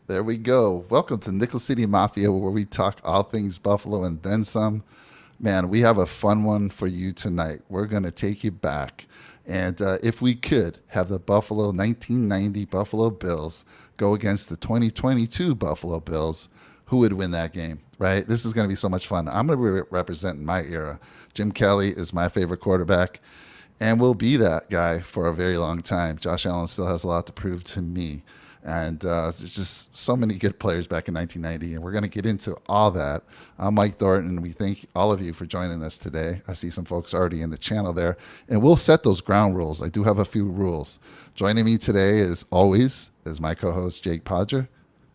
There we go. Welcome to Nickel City Mafia, where we talk all things Buffalo and then some. Man, we have a fun one for you tonight. We're going to take you back. And if we could have the Buffalo 1990 Buffalo Bills go against the 2022 Buffalo Bills, who would win that game, right? This is going to be so much fun. I'm going to be representing my era. Jim Kelly is my favorite quarterback and will be that guy for a very long time. Josh Allen still has a lot to prove to me. And there's just so many good players back in 1990, and we're going to get into all that. I'm Mike Thornton, and we thank all of you for joining us today. I see some folks already in the channel there, and we'll set those ground rules. I do have a few rules. Joining me today, as always, is my co-host, Jake Podger.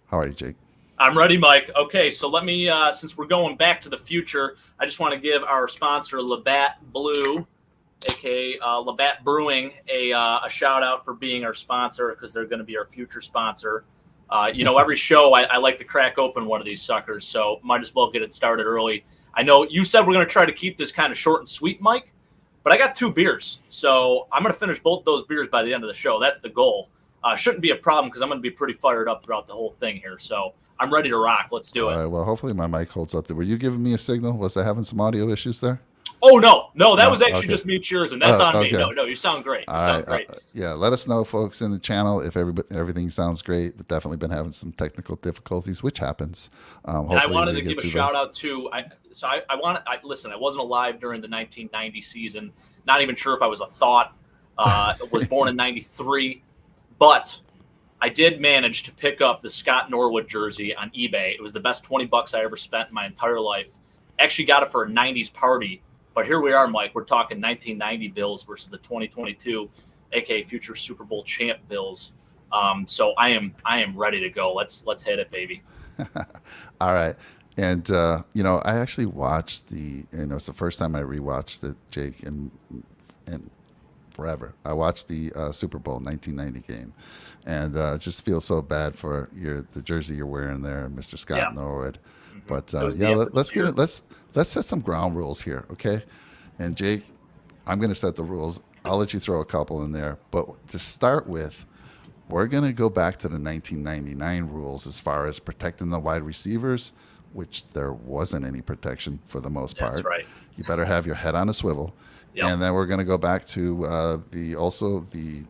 How are you, Jake? I'm ready, Mike. Okay, so let me, since we're going back to the future, I just want to give our sponsor, Labatt Blue, aka Labatt Brewing, a shout out for being our sponsor, because they're going to be our future sponsor. Every show I like to crack open one of these suckers, so might as well get it started early. I know you said we're going to try to keep this kind of short and sweet, Mike, but I got 2 beers, so I'm going to finish both those beers by the end of the show. That's the goal. Shouldn't be a problem because I'm going to be pretty fired up throughout the whole thing here, so I'm ready to rock. Let's do it. All right, well, hopefully my mic holds up there. Were you giving me a signal? Was I having some audio issues there? Oh, no, that was actually just me cheers, and that's on okay. me. No, you sound great. You sound great. Yeah, let us know, folks, in the channel if everything sounds great. We've definitely been having some technical difficulties, which happens. And I wanted to give a shout out to, listen, I wasn't alive during the 1990 season. Not even sure if I was a thought. Was born in 93, but I did manage to pick up the Scott Norwood jersey on eBay. It was the best $20 I ever spent in my entire life. Actually got it for a 90s party. But here we are, Mike. We're talking 1990 Bills versus the 2022, aka future Super Bowl champ Bills. So I am ready to go. Let's hit it, baby. All right. And I actually watched it's the first time I rewatched it, Jake, and forever. I watched the Super Bowl 1990 game, and just feel so bad for the jersey you're wearing there, Mr. Scott Norwood. But let's set some ground rules here, okay? And Jake, I'm going to set the rules. I'll let you throw a couple in there. But to start with, we're going to go back to the 1999 rules as far as protecting the wide receivers, which there wasn't any protection for the most part. That's right. You better have your head on a swivel. Yep. And then we're going to go back to the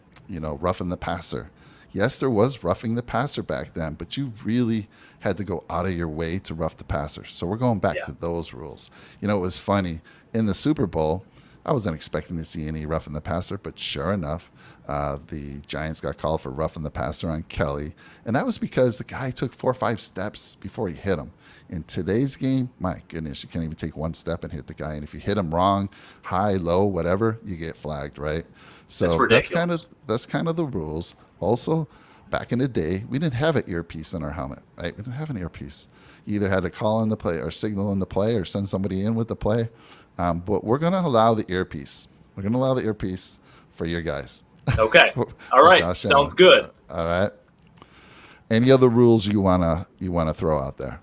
roughing the passer. Yes, there was roughing the passer back then, but you really had to go out of your way to rough the passer. So we're going back to those rules. It was funny. In the Super Bowl, I wasn't expecting to see any roughing the passer, but sure enough, the Giants got called for roughing the passer on Kelly. And that was because the guy took 4 or 5 steps before he hit him. In today's game, my goodness, you can't even take 1 step and hit the guy. And if you hit him wrong, high, low, whatever, you get flagged, right? So that's kind of the rules. Also, back in the day, we didn't have an earpiece in our helmet, right? We didn't have an earpiece. You either had to call in the play or signal in the play or send somebody in with the play. But we're going to allow the earpiece. We're going to allow the earpiece for your guys. Okay. All right. Sounds good. All right. Any other rules you wanna throw out there?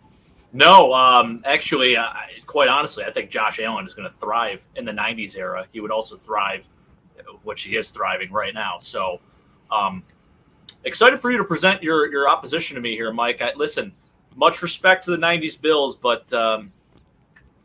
No, actually, quite honestly, I think Josh Allen is going to thrive in the 90s era. He would also thrive, which he is thriving right now. So excited for you to present your opposition to me here, Mike. Listen, much respect to the 90s Bills, but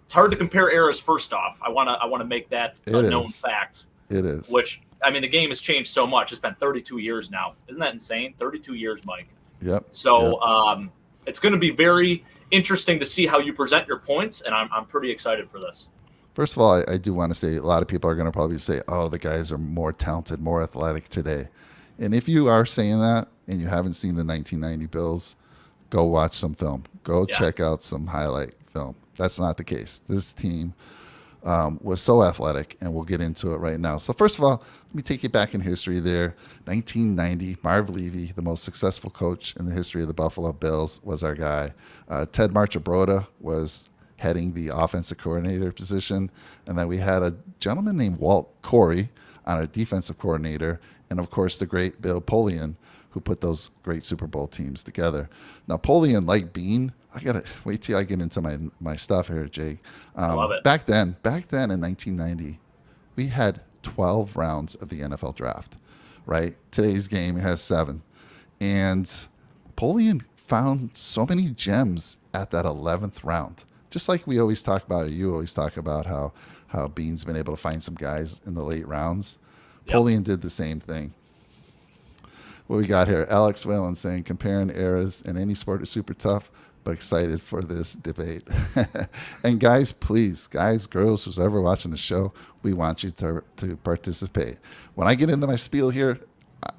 it's hard to compare eras. First off, I want to make that a known fact. It is. Which, I mean, the game has changed so much. It's been 32 years now. Isn't that insane? 32 years, Mike. Yep. So it's going to be very interesting to see how you present your points, and I'm pretty excited for this. First of all, I do want to say a lot of people are going to probably say, oh, the guys are more talented, more athletic today. And if you are saying that and you haven't seen the 1990 Bills, go watch some film. Go check out some highlight film. That's not the case. This team was so athletic, and we'll get into it right now. So first of all, let me take you back in history there. 1990, Marv Levy, the most successful coach in the history of the Buffalo Bills, was our guy. Ted Marchibroda was heading the offensive coordinator position. And then we had a gentleman named Walt Corey on our defensive coordinator. And, of course, the great Bill Polian, who put those great Super Bowl teams together. Now, Polian, like Bean, I got to wait till I get into my stuff here, Jake. I love it. Back then in 1990, we had 12 rounds of the NFL draft, right? Today's game has 7. And Polian found so many gems at that 11th round. Just like we always talk about, or you always talk about how Bean's been able to find some guys in the late rounds. Yep. Polian did the same thing. What we got here? Alex Whalen saying comparing eras in any sport is super tough, but excited for this debate. And guys, please, guys, girls, who's ever watching the show, we want you to participate. When I get into my spiel here,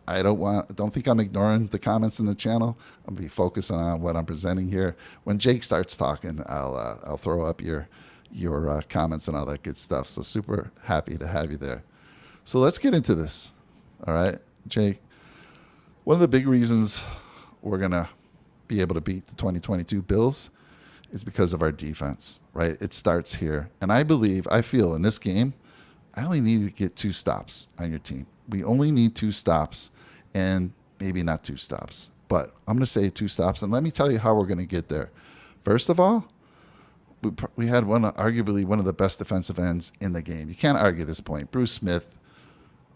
I don't think I'm ignoring the comments in the channel. I'm gonna be focusing on what I'm presenting here. When Jake starts talking, I'll throw up your comments and all that good stuff. So super happy to have you there. So let's get into this. All right, Jake. One of the big reasons we're gonna be able to beat the 2022 Bills is because of our defense, right? It starts here. And I feel in this game, I only need to get 2 stops on your team. We only need 2 stops, and maybe not 2 stops, but I'm going to say 2 stops. And let me tell you how we're going to get there. First of all, we had arguably one of the best defensive ends in the game. You can't argue this point. Bruce Smith,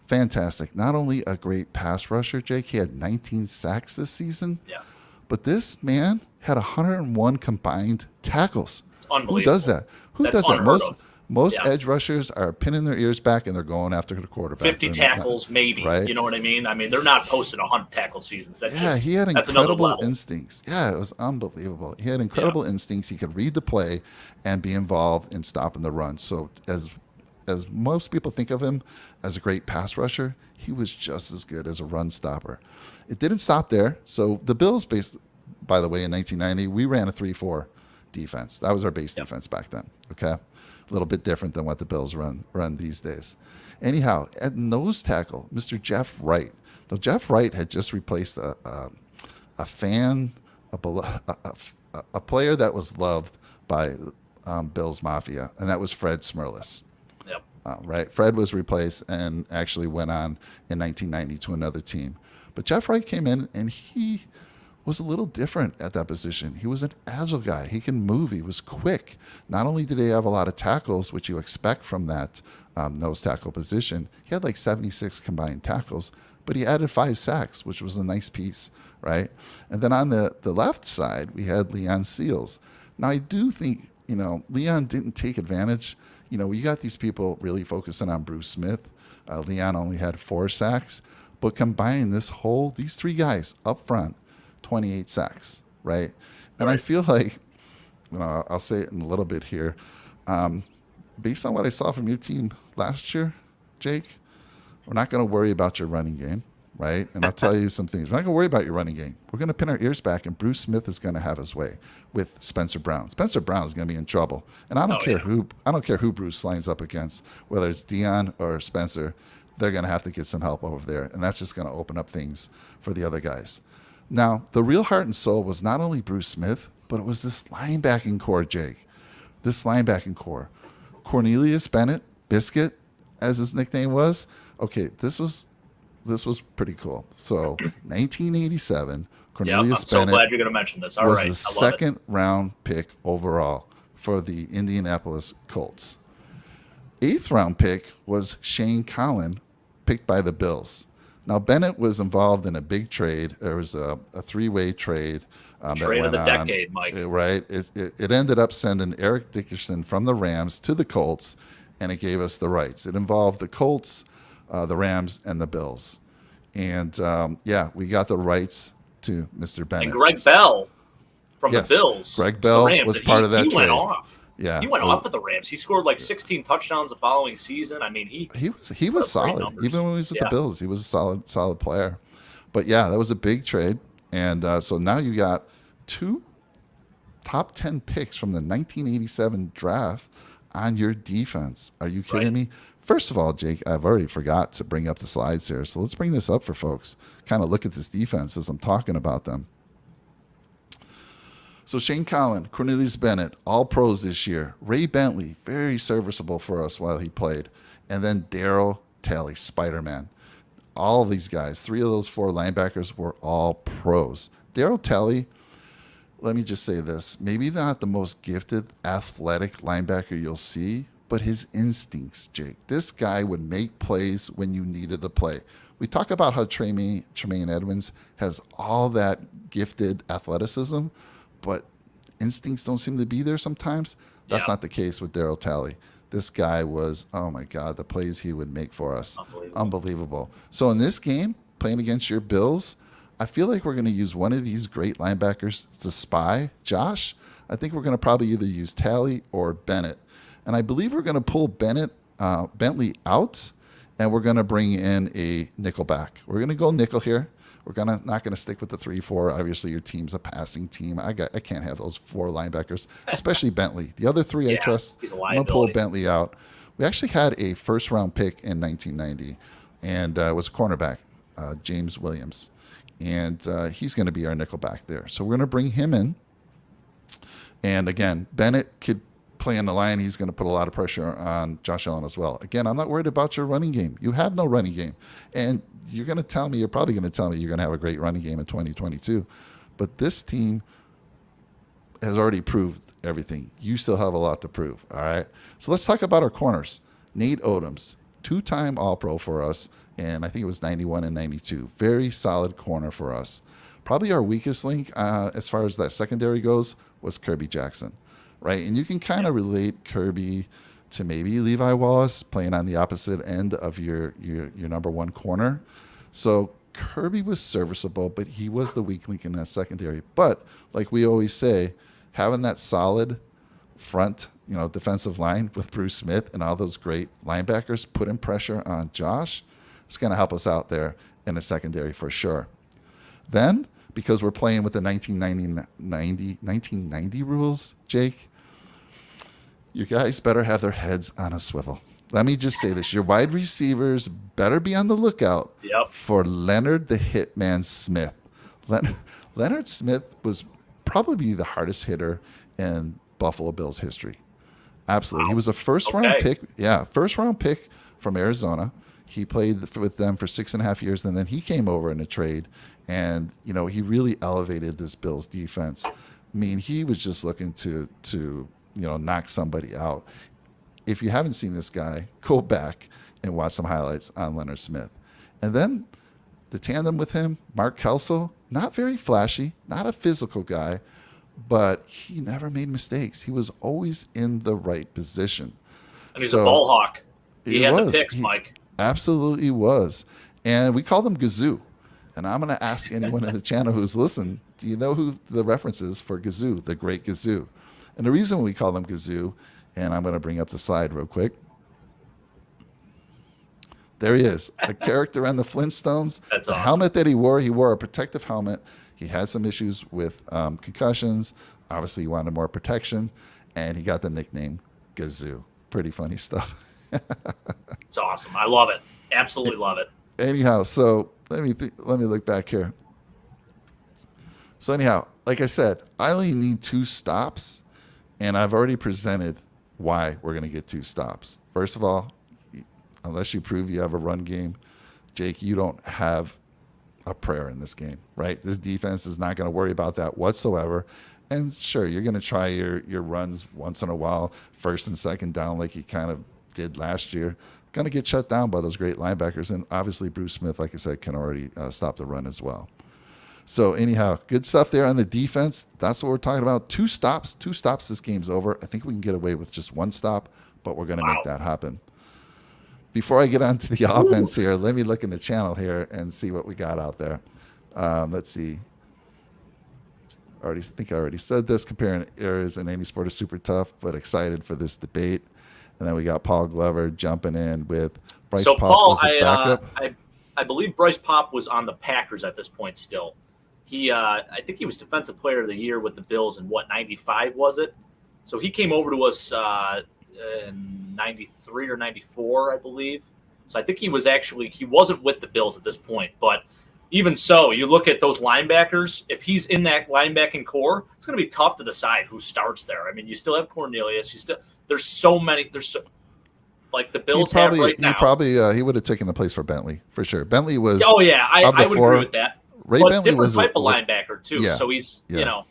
fantastic. Not only a great pass rusher, Jake, he had 19 sacks this season. Yeah. But this man had 101 combined tackles. It's unbelievable. Who does that? That's does that? unheard of. Most edge rushers are pinning their ears back and they're going after the quarterback. 50 tackles, maybe. Right? You know what I mean? I mean, they're not posting 100 tackle seasons. He had incredible instincts. Yeah, it was unbelievable. He had incredible instincts. He could read the play and be involved in stopping the run. So as most people think of him as a great pass rusher, he was just as good as a run stopper. It didn't stop there. So the Bills, by the way, in 1990, we ran a 3-4 defense. That was our base defense back then. Okay, a little bit different than what the Bills run these days. Anyhow, at nose tackle, Mr. Jeff Wright. Though Jeff Wright had just replaced a player that was loved by Bills Mafia, and that was Fred Smerlas. Yep. Right, Fred was replaced and actually went on in 1990 to another team. But Jeff Wright came in, and he was a little different at that position. He was an agile guy. He can move. He was quick. Not only did he have a lot of tackles, which you expect from that nose tackle position, he had like 76 combined tackles, but he added 5 sacks, which was a nice piece, right? And then on the left side, we had Leon Seals. Now, I do think, Leon didn't take advantage. We got these people really focusing on Bruce Smith. Leon only had 4 sacks. But combining these 3 guys up front, 28 sacks, right? And I feel like, I'll say it in a little bit here. Based on what I saw from your team last year, Jake, we're not going to worry about your running game, right? And I'll tell you some things. We're not going to worry about your running game. We're going to pin our ears back, and Bruce Smith is going to have his way with Spencer Brown. Spencer Brown is going to be in trouble, and I don't care who Bruce lines up against, whether it's Dion or Spencer. They're going to have to get some help over there, and that's just going to open up things for the other guys. Now, the real heart and soul was not only Bruce Smith, but it was this linebacking core, Jake. This linebacking core. Cornelius Bennett, Biscuit, as his nickname was. Okay, this was pretty cool. So, 1987, Cornelius I'm Bennett so glad you're going to mention this. All was right, the second round pick overall for the Indianapolis Colts. 8th round pick was Shane Collin, picked by the Bills. Now, Bennett was involved in a big trade. There was a 3-way trade. Trade of the decade, Mike. Right. It ended up sending Eric Dickerson from the Rams to the Colts, and it gave us the rights. It involved the Colts, the Rams, and the Bills. And, we got the rights to Mr. Bennett. And Greg Bell from the Bills. Greg Bell was part of that trade. He went off. Yeah, he went off with the Rams. He scored like 16 touchdowns the following season. I mean, he was solid. Even when he was with the Bills, he was a solid player. But yeah, that was a big trade. And so now you got 2 top 10 picks from the 1987 draft on your defense. Are you kidding me? First of all, Jake, I've already forgot to bring up the slides here. So let's bring this up for folks. Kind of look at this defense as I'm talking about them. So Shane Collin, Cornelius Bennett, all pros this year. Ray Bentley, very serviceable for us while he played. And then Darryl Talley, Spider-Man. All of these guys, 3 of those 4 linebackers were all pros. Darryl Talley, let me just say this. Maybe not the most gifted, athletic linebacker you'll see, but his instincts, Jake. This guy would make plays when you needed a play. We talk about how Tremaine Edmonds has all that gifted athleticism, but instincts don't seem to be there sometimes. That's not the case with Daryl Talley. This guy was, oh my God, the plays he would make for us. Unbelievable. So in this game, playing against your Bills, I feel like we're going to use one of these great linebackers to spy Josh. I think we're going to probably either use Talley or Bennett. And I believe we're going to pull Bentley out, and we're going to bring in a nickel back. We're going to go nickel here. We're not going to stick with the 3-4. Obviously, your team's a passing team. I can't have those 4 linebackers, especially Bentley. The other 3 I trust. He's a I'm going to pull Bentley out. We actually had a first-round pick in 1990, and it was a cornerback, James Williams. And he's going to be our nickel back there. So we're going to bring him in. And again, Bennett could play in the line. He's going to put a lot of pressure on Josh Allen as well. Again, I'm not worried about your running game. You have no running game. And you're probably going to tell me you're going to have a great running game in 2022. But this team has already proved everything. You still have a lot to prove, all right? So let's talk about our corners. Nate Odoms, 2-time All-Pro for us, and I think it was 91 and 92. Very solid corner for us. Probably our weakest link as far as that secondary goes was Kirby Jackson, right? And you can kind of relate Kirby to maybe Levi Wallace playing on the opposite end of your number 1 corner. So Kirby was serviceable, but he was the weak link in that secondary. But like we always say, having that solid front, defensive line with Bruce Smith and all those great linebackers putting pressure on Josh, it's going to help us out there in the secondary for sure. Then, because we're playing with the 1990 rules, Jake, you guys better have their heads on a swivel. Let me just say this. Your wide receivers better be on the lookout for Leonard the Hitman Smith. Leonard Smith was probably the hardest hitter in Buffalo Bills history. Absolutely. Wow. He was a first-round pick. Yeah, first-round pick from Arizona. He played with them for 6.5 years, and then he came over in a trade. And, he really elevated this Bills defense. I mean, he was just looking to knock somebody out. If you haven't seen this guy, go back and watch some highlights on Leonard Smith. And then the tandem with him, Mark Kelso, not very flashy, not a physical guy, but he never made mistakes. He was always in the right position. And he's a ball hawk. He had the picks, Mike. Absolutely was. And we called him Gazoo. And I'm going to ask anyone in the channel who's listened, do you know who the reference is for Gazoo, the great Gazoo? And the reason we call him Gazoo, and I'm going to bring up the slide real quick. There he is, a character on the Flintstones. That's the awesome. Helmet that he wore a protective helmet. He had some issues with concussions. Obviously, he wanted more protection, and he got the nickname Gazoo. Pretty funny stuff. It's awesome. I love it. Absolutely love it. Anyhow, so let me look back here. So anyhow, like I said, I only need 2 stops, and I've already presented why we're going to get 2 stops. First of all, unless you prove you have a run game, Jake, you don't have a prayer in this game, right? This defense is not going to worry about that whatsoever. And sure, you're going to try your runs once in a while, first and second down like you kind of did last year. Going to get shut down by those great linebackers. And obviously Bruce Smith, like I said, can already stop the run as well. So anyhow, good stuff there on the defense. That's what we're talking about. 2 stops. 2 stops, this game's over. I think we can get away with just 1 stop, but we're going to make that happen. Before I get on to the offense here, let me look in the channel here and see what we got out there. Let's see. I think I already said this. Comparing errors in any sport is super tough, but excited for this debate. And then we got Paul Glover jumping in with Bryce Pop Paul, was a backup. I believe Bryce Pop was on the Packers at this point still. I think he was Defensive Player of the Year with the Bills in 95 was it? So he came over to us in 93 or 94, I believe. So I think he wasn't with the Bills at this point, but even so, you look at those linebackers, if he's in that linebacking core, it's going to be tough to decide who starts there. I mean, you still have Cornelius, there's so many, like the Bills have right now. He would have taken the place for Bentley for sure. Bentley was I would agree with that. Ray but Bentley different was type of linebacker too. Yeah, so he's yeah.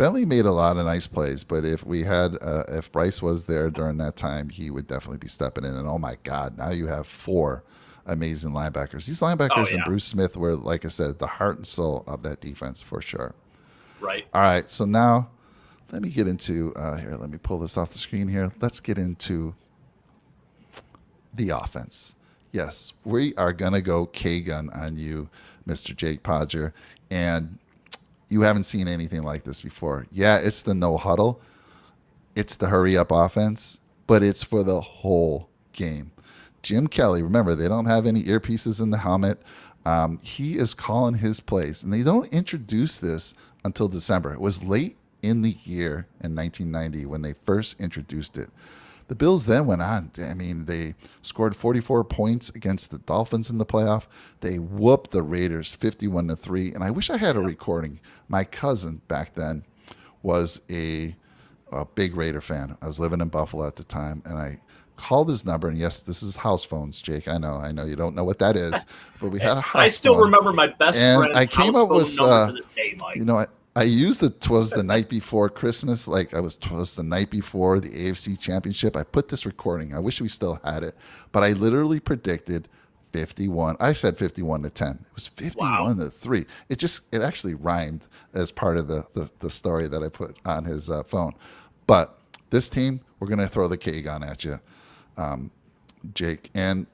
Bentley made a lot of nice plays, but if Bryce was there during that time, he would definitely be stepping in. And oh my God, now you have 4 amazing linebackers. These linebackers and Bruce Smith were, like I said, the heart and soul of that defense for sure. Right. All right, so now let me get into here. Let me pull this off the screen here. Let's get into the offense. Yes, we are going to go K-gun on you, Mr. Jake Podger. And you haven't seen anything like this before. Yeah, it's the no huddle. It's the hurry up offense, but it's for the whole game. Jim Kelly, remember, they don't have any earpieces in the helmet. He is calling his plays, and they don't introduce this until December. It was late in the year in 1990 when they first introduced it. The Bills then went on. I mean, they scored 44 points against the Dolphins in the playoff. They whooped the Raiders 51-3. And I wish I had a recording. My cousin back then was a big Raider fan. I was living in Buffalo at the time, and I called his number. And yes, this is house phones, Jake. I know you don't know what that is, but we had a house phone. I still remember my best friend's I came house up with phone number to this day, Mike. I used it. 'Twas the night before Christmas. Twas the night before the AFC Championship. I put this recording. I wish we still had it, but I literally predicted 51. I said 51-10. It was 51-3. It actually rhymed as part of the story that I put on his phone. But this team, we're gonna throw the K-gun at you, Jake. And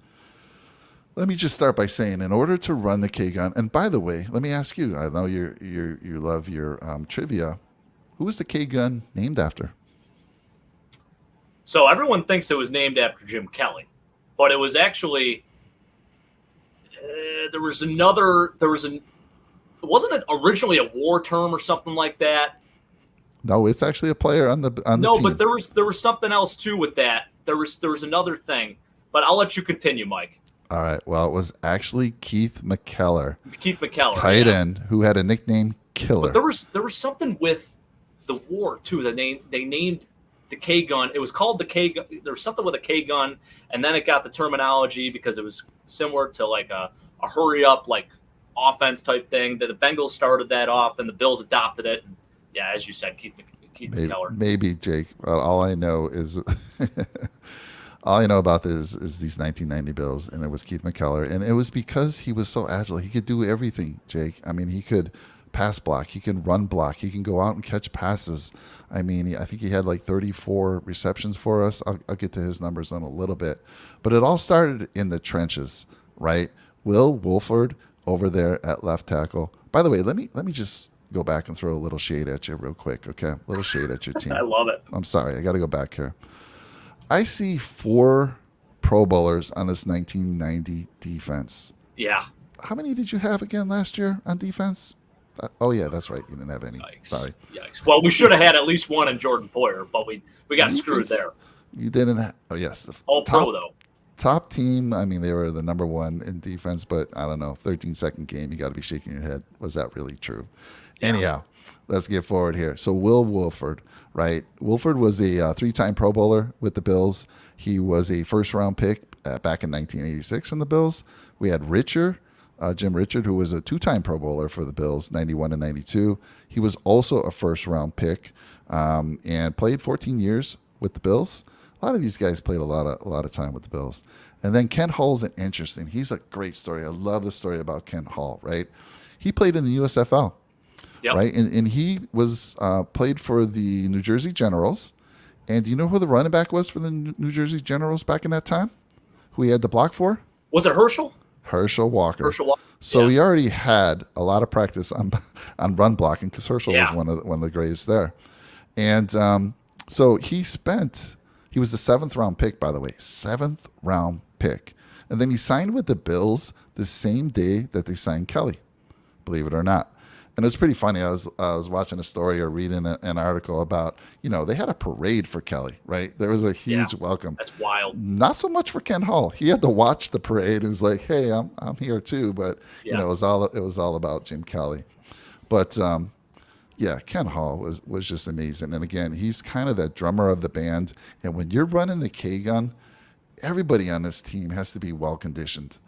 let me just start by saying, in order to run the K-gun, and by the way, let me ask you, I know you love your trivia. Who was the K-gun named after? So everyone thinks it was named after Jim Kelly, but it was actually, wasn't it originally a war term or something like that? No, it's actually a player on the team. No, but there was something else too with that. There was another thing, but I'll let you continue, Mike. All right. Well, it was actually Keith McKellar. Tight end, who had a nickname Killer. But there was something with the war too. They named the K gun. It was called the K gun. There was something with a K gun, and then it got the terminology because it was similar to like a hurry up like offense type thing. That the Bengals started that off, and the Bills adopted it. And yeah, as you said, Keith McKellar. Maybe Jake. All I know is. All I know about this is these 1990 Bills, and it was Keith McKellar. And it was because he was so agile. He could do everything, Jake. I mean, he could pass block. He can run block. He can go out and catch passes. I mean, I think he had like 34 receptions for us. I'll get to his numbers in a little bit. But it all started in the trenches, right? Will Wolford over there at left tackle. By the way, let me just go back and throw a little shade at you real quick, okay? A little shade at your team. I love it. I'm sorry. I got to go back here. I see 4 Pro Bowlers on this 1990 defense. Yeah. How many did you have again last year on defense? Oh, yeah, that's right. You didn't have any. Yikes. Sorry. Yikes. Well, we should have had at least one in Jordan Poyer, but we got screwed there. You didn't have. Oh, yes. The Pro, though. Top team. I mean, they were the number 1 in defense, but I don't know. 13-second game. You got to be shaking your head. Was that really true? Yeah. Anyhow, let's get forward here. So Will Wolford. Right. Wolford was a 3-time Pro Bowler with the Bills. He was a first-round pick back in 1986 from the Bills. We had Jim Richard, who was a 2-time Pro Bowler for the Bills, 91 and 92. He was also a first-round pick and played 14 years with the Bills. A lot of these guys played a lot of time with the Bills. And then Kent Hull's an interesting. He's a great story. I love the story about Kent Hull, right? He played in the USFL. Yep. Right, and he was played for the New Jersey Generals. And do you know who the running back was for the New Jersey Generals back in that time? Who he had to block for? Was it Herschel? Herschel Walker. So he already had a lot of practice on run blocking because Herschel was one of the greatest there. And so he was the 7th round pick, by the way, 7th round pick. And then he signed with the Bills the same day that they signed Kelly, believe it or not. And it was pretty funny. I was watching a story or reading an article about, they had a parade for Kelly, right? There was a huge welcome. That's wild. Not so much for Ken Hall. He had to watch the parade and was like, hey, I'm here too. But, it was all about Jim Kelly. But, Ken Hall was just amazing. And again, he's kind of that drummer of the band. And when you're running the K-gun, everybody on this team has to be well conditioned.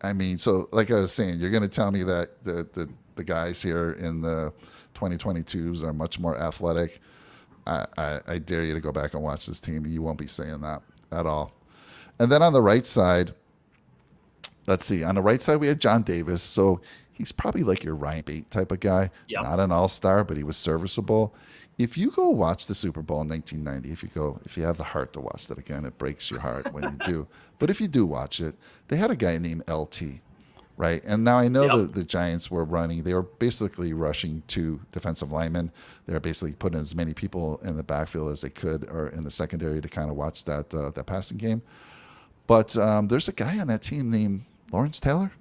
I mean, so like I was saying, you're going to tell me that the the guys here in the 2022s are much more athletic. I dare you to go back and watch this team. You won't be saying that at all. And then on the right side, let's see. On the right side, we had John Davis. So he's probably like your Ryan Bate type of guy. Yep. Not an all-star, but he was serviceable. If you go watch the Super Bowl in 1990, if you have the heart to watch that again, it breaks your heart when you do. But if you do watch it, they had a guy named LT, right? And now I know Yep. the Giants were running. They were basically rushing two defensive linemen. They were basically putting as many people in the backfield as they could or in the secondary to kind of watch that passing game. But there's a guy on that team named Lawrence Taylor,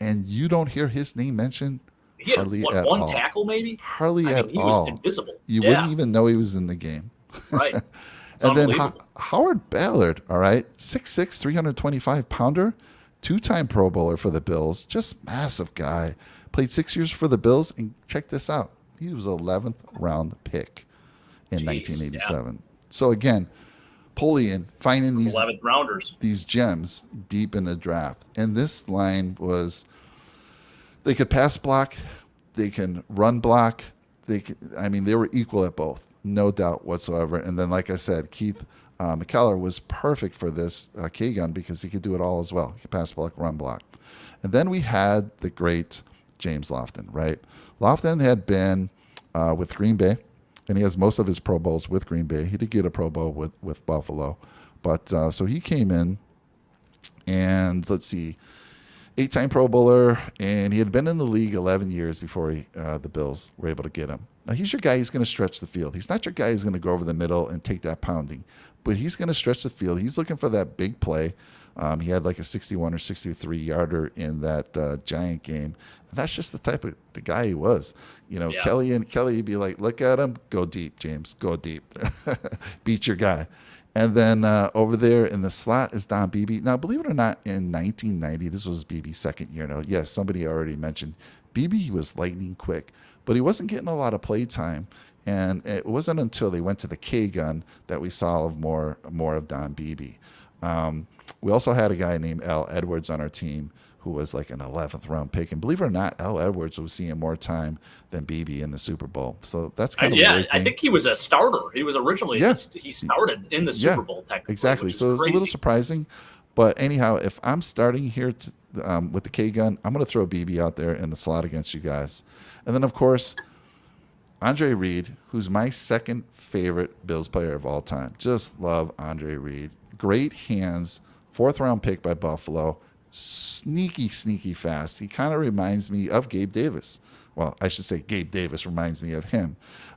and you don't hear his name mentioned He had hardly what, at one all. tackle, maybe? Hardly I at mean, he all. was invisible. You Yeah, wouldn't even know he was in the game. right. It's And then unbelievable. Howard Ballard, all right, 6'6", 325-pounder, two-time Pro Bowler for the Bills, just massive guy. Played 6 years for the Bills, and check this out. He was 11th round pick in Jeez, 1987. So again, Polian finding these 11th rounders. these gems deep in the draft. And this line was, they could pass block, they can run block. They were equal at both, no doubt whatsoever. And then, like I said, Keith McKellar was perfect for this K-gun because he could do it all as well. He could pass block, run block. And then we had the great James Lofton, right? Lofton had been with Green Bay, and he has most of his Pro Bowls with Green Bay. He did get a Pro Bowl with Buffalo. But so he came in, and let's see, 8-time Pro Bowler, and he had been in the league 11 years before the Bills were able to get him. Now, he's your guy. He's going to stretch the field. He's not your guy who's going to go over the middle and take that pounding, but he's going to stretch the field. He's looking for that big play. He had like a 61 or 63-yarder in that Giant game. And that's just the type of the guy he was. You know, Yeah. Kelly would be like, look at him, go deep, James, go deep. Beat your guy. And then over there in the slot is Don Beebe. Now, believe it or not, in 1990, this was Beebe's second year. Now, yes, somebody already mentioned Beebe was lightning quick, but he wasn't getting a lot of play time. And it wasn't until they went to the K-gun that we saw more of Don Beebe. We also had a guy named Al Edwards on our team who was like an 11th round pick. And believe it or not, Al Edwards was seeing more time than Beebe in the Super Bowl. So that's kind of a Yeah, weird I thing. think he was a starter. He was originally Yeah. he started in the Super Bowl technically. Exactly. Which is So it's a little crazy. surprising. But anyhow, if I'm starting here with the K-gun, I'm going to throw BB out there in the slot against you guys. And then, of course, Andre Reed, who's my second favorite Bills player of all time. Just love Andre Reed. Great hands. 4th round pick by Buffalo. Sneaky fast. He kind of reminds me of Gabe Davis. Well, I should say Gabe Davis reminds me of him.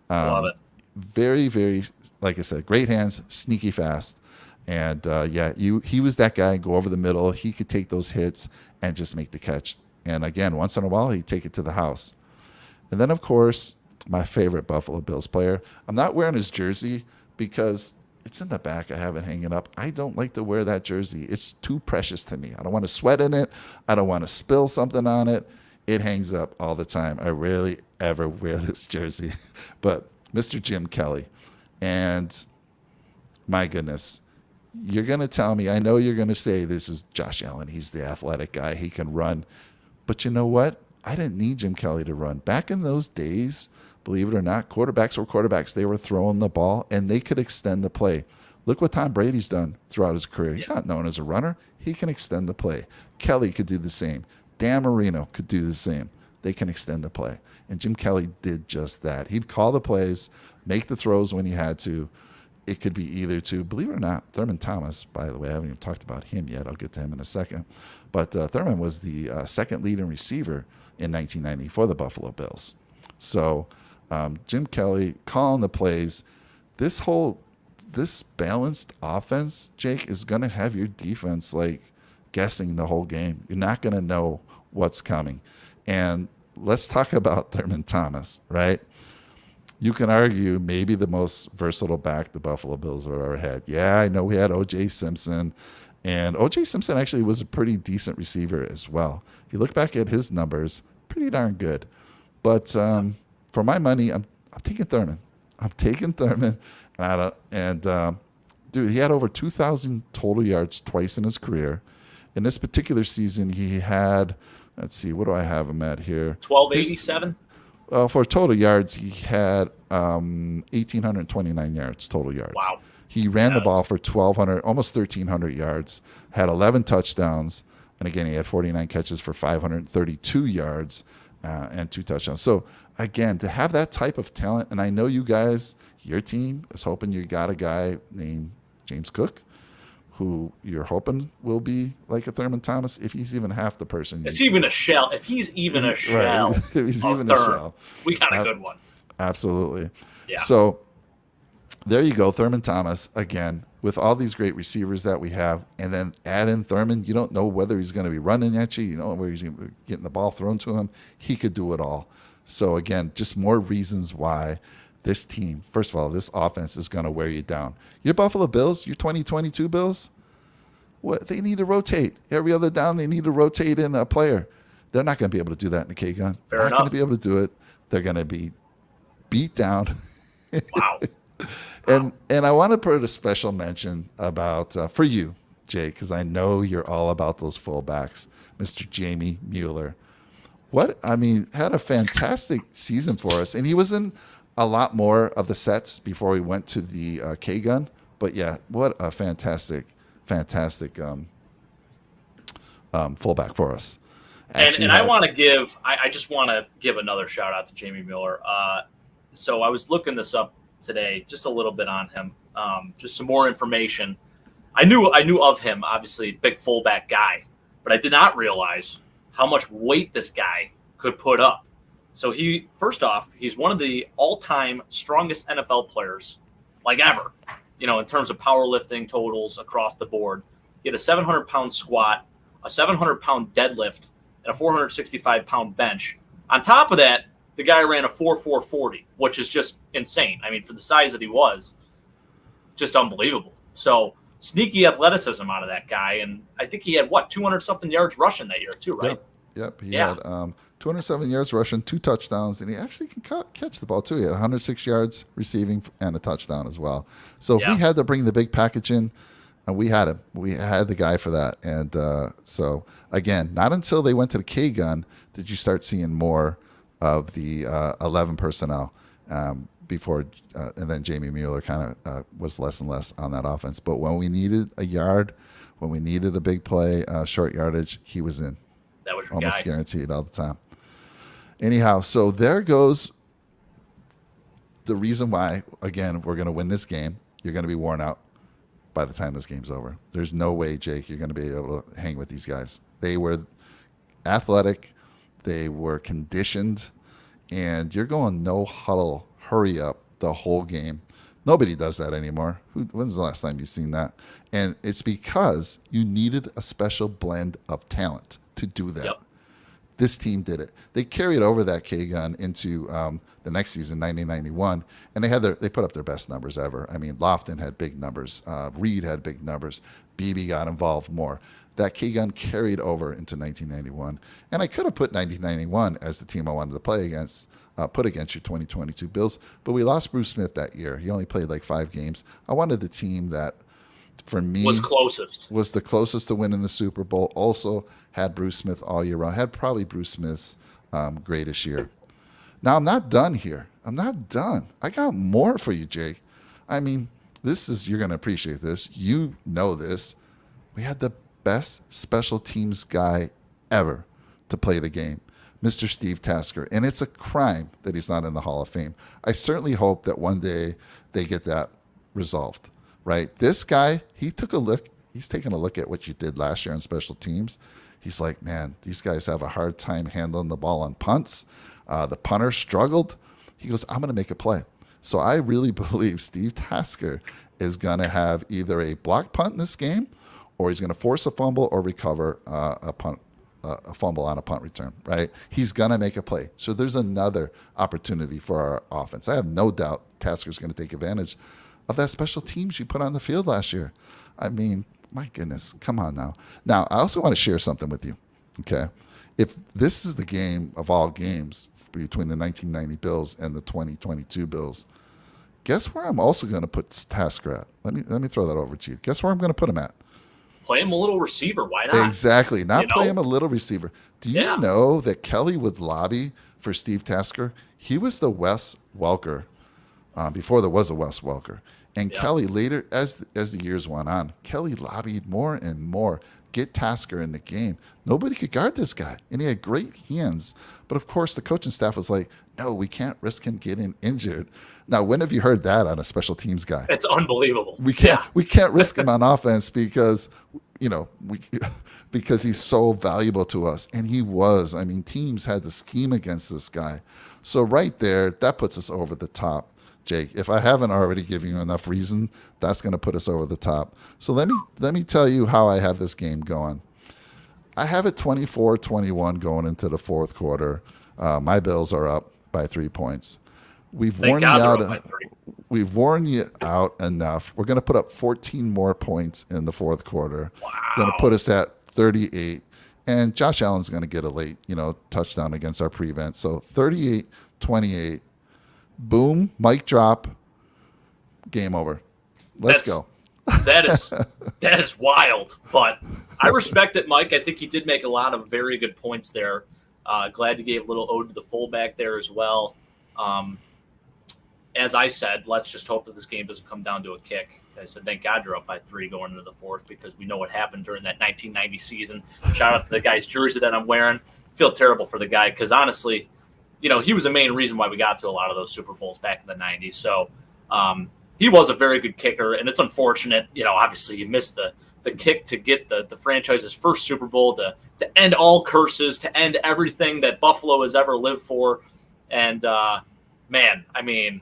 Love it. Very, very, like I said, great hands, sneaky fast. And he was that guy, go over the middle. He could take those hits and just make the catch. And again, once in a while, he'd take it to the house. And then, of course, my favorite Buffalo Bills player. I'm not wearing his jersey because it's in the back. I have it hanging up. I don't like to wear that jersey. It's too precious to me. I don't want to sweat in it. I don't want to spill something on it. It hangs up all the time. I rarely ever wear this jersey. But Mr. Jim Kelly. And my goodness, you're going to tell me, I know you're going to say this is Josh Allen. He's the athletic guy. He can run. But you know what? I didn't need Jim Kelly to run. Back in those days, believe it or not, quarterbacks were quarterbacks. They were throwing the ball, and they could extend the play. Look what Tom Brady's done throughout his career. He's not known as a runner. He can extend the play. Kelly could do the same. Dan Marino could do the same. They can extend the play. And Jim Kelly did just that. He'd call the plays, make the throws when he had to. It could be either to, believe it or not, Thurman Thomas, by the way, I haven't even talked about him yet. I'll get to him in a second. But Thurman was the second leading receiver in 1990 for the Buffalo Bills. So Jim Kelly calling the plays. This balanced offense, Jake, is going to have your defense like guessing the whole game. You're not going to know what's coming. And let's talk about Thurman Thomas, right? You can argue maybe the most versatile back the Buffalo Bills have ever had. Yeah, I know we had O.J. Simpson, and O.J. Simpson actually was a pretty decent receiver as well. If you look back at his numbers, pretty darn good. But for my money, I'm taking Thurman. I'm taking Thurman. Dude, he had over 2,000 total yards twice in his career. In this particular season, he had Let's see, what do I have him at here? 1287. For total yards, he had 1,829 yards total yards. Wow. He ran the ball for 1,200, almost 1,300 yards, had 11 touchdowns, and again, he had 49 catches for 532 yards and 2 touchdowns. So, again, to have that type of talent, and I know you guys, your team is hoping you got a guy named James Cook, who you're hoping will be like a Thurman Thomas, if he's even half the person. It's even a shell. If he's even a shell, right. If he's of even Thurman, a shell, we got a good one. Absolutely. Yeah. So there you go, Thurman Thomas again with all these great receivers that we have, and then add in Thurman. You don't know whether he's going to be running at you. You don't know where he's getting the ball thrown to him. He could do it all. So again, just more reasons why this team, first of all, this offense is going to wear you down. Your Buffalo Bills, your 2022 Bills, what they need to rotate. Every other down, they need to rotate in a player. They're not going to be able to do that in the K-Gun. They're not going to be able to do it. They're going to be beat down. Wow. And I want to put a special mention about for you, Jay, because I know you're all about those fullbacks, Mr. Jamie Mueller. Had a fantastic season for us, and he was in a lot more of the sets before we went to the K-Gun. But yeah, what a fantastic fullback for us. And I just want to give another shout out to Jamie Miller. So I was looking this up today, just a little bit on him, just some more information. I knew of him, obviously, big fullback guy, but I did not realize how much weight this guy could put up. So he's one of the all-time strongest NFL players, like ever, in terms of powerlifting totals across the board. He had a 700-pound squat, a 700-pound deadlift, and a 465-pound bench. On top of that, the guy ran a 4.440, which is just insane. I mean, for the size that he was, just unbelievable. So sneaky athleticism out of that guy, and I think he had 200-something yards rushing that year too, right? Yep. He had 207 yards rushing, 2 touchdowns, and he actually can catch the ball too. He had 106 yards receiving and a touchdown as well. So if we had to bring the big package in, and we had him. We had the guy for that. And so, again, not until they went to the K-Gun did you start seeing more of the 11 personnel before, and then Jamie Mueller kind of was less and less on that offense. But when we needed a yard, when we needed a big play, short yardage, he was in. That was your almost guy. Guaranteed all the time. Anyhow, so there goes the reason why, again, we're going to win this game. You're going to be worn out by the time this game's over. There's no way, Jake, you're going to be able to hang with these guys. They were athletic. They were conditioned. And you're going no huddle, hurry up the whole game. Nobody does that anymore. When's the last time you've seen that? And it's because you needed a special blend of talent to do that. Yep. This team did it. They carried over that K-Gun into the next season, 1991, and they put up their best numbers ever. I mean, Lofton had big numbers. Reed had big numbers. Beebe got involved more. That K-Gun carried over into 1991. And I could have put 1991 as the team I wanted to play against, put against your 2022 Bills, but we lost Bruce Smith that year. He only played like 5 games. I wanted the team that, for me, was the closest to winning the Super Bowl. Also had Bruce Smith all year round. Had probably Bruce Smith's greatest year. Now, I'm not done here. I'm not done. I got more for you, Jake. I mean, you're going to appreciate this. You know this. We had the best special teams guy ever to play the game, Mr. Steve Tasker. And it's a crime that he's not in the Hall of Fame. I certainly hope that one day they get that resolved, right? This guy, he's taking a look at what you did last year on special teams. He's like, man, these guys have a hard time handling the ball on punts. The punter struggled. He goes, I'm going to make a play. So I really believe Steve Tasker is going to have either a block punt in this game, or he's going to force a fumble or recover a fumble on a punt return, right? He's going to make a play. So there's another opportunity for our offense. I have no doubt Tasker's going to take advantage of that special teams you put on the field last year. I mean, my goodness, come on now. Now, I also want to share something with you, okay? If this is the game of all games between the 1990 Bills and the 2022 Bills, guess where I'm also going to put Tasker at? Let me throw that over to you. Guess where I'm going to put him at? play him a little receiver. Why not? Exactly. Not You know? play him a little receiver. Do you Yeah. know that Kelly would lobby for Steve Tasker? He was the Wes Welker before there was a Wes Welker. And Yeah. Kelly later, as the years went on, Kelly lobbied more and more. Get Tasker in the game. Nobody could guard this guy, and he had great hands. But of course, the coaching staff was like, "No, we can't risk him getting injured." Now, when have you heard that on a special teams guy? It's unbelievable. We can't risk him on offense because because he's so valuable to us, and he was. I mean, teams had to scheme against this guy. So right there, that puts us over the top. Jake, if I haven't already given you enough reason, that's going to put us over the top. So let me tell you how I have this game going. I have it 24-21 going into the fourth quarter. My Bills are up by 3 points. We've Thank worn you God they're out. up by 3. We've worn you out enough. We're going to put up 14 more points in the fourth quarter. Wow. Going to put us at 38. And Josh Allen's going to get a late, touchdown against our prevent. So 38-28. Boom, mic drop, game over. Let's go. That is wild. But I respect it, Mike. I think he did make a lot of very good points there. Glad you gave a little ode to the fullback there as well. As I said, let's just hope that this game doesn't come down to a kick. I said, thank God you're up by 3 going into the fourth, because we know what happened during that 1990 season. Shout out to the guy's jersey that I'm wearing. Feel terrible for the guy because, honestly, he was the main reason why we got to a lot of those Super Bowls back in the 90s. So he was a very good kicker, and it's unfortunate. Obviously he missed the kick to get the franchise's first Super Bowl, to end all curses, to end everything that Buffalo has ever lived for. And, man, I mean,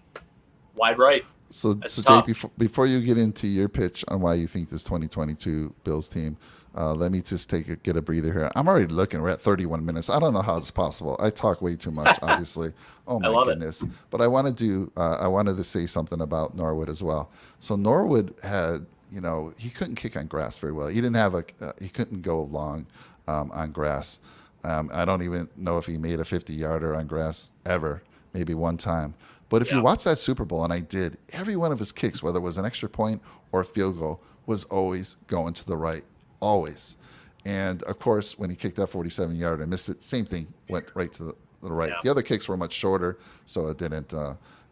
wide right. So tough. Jake, before you get into your pitch on why you think this 2022 Bills team, let me just get a breather here. I'm already looking. We're at 31 minutes. I don't know how it's possible. I talk way too much, obviously. Oh my goodness! But I wanted to say something about Norwood as well. So Norwood had, he couldn't kick on grass very well. He didn't have he couldn't go long on grass. I don't even know if he made a 50-yarder on grass ever. Maybe one time. But if you watch that Super Bowl, and I did, every one of his kicks, whether it was an extra point or a field goal, was always going to the right. Always. And, of course, when he kicked that 47-yarder and missed it, same thing, went right to the right. Yeah. The other kicks were much shorter, so it didn't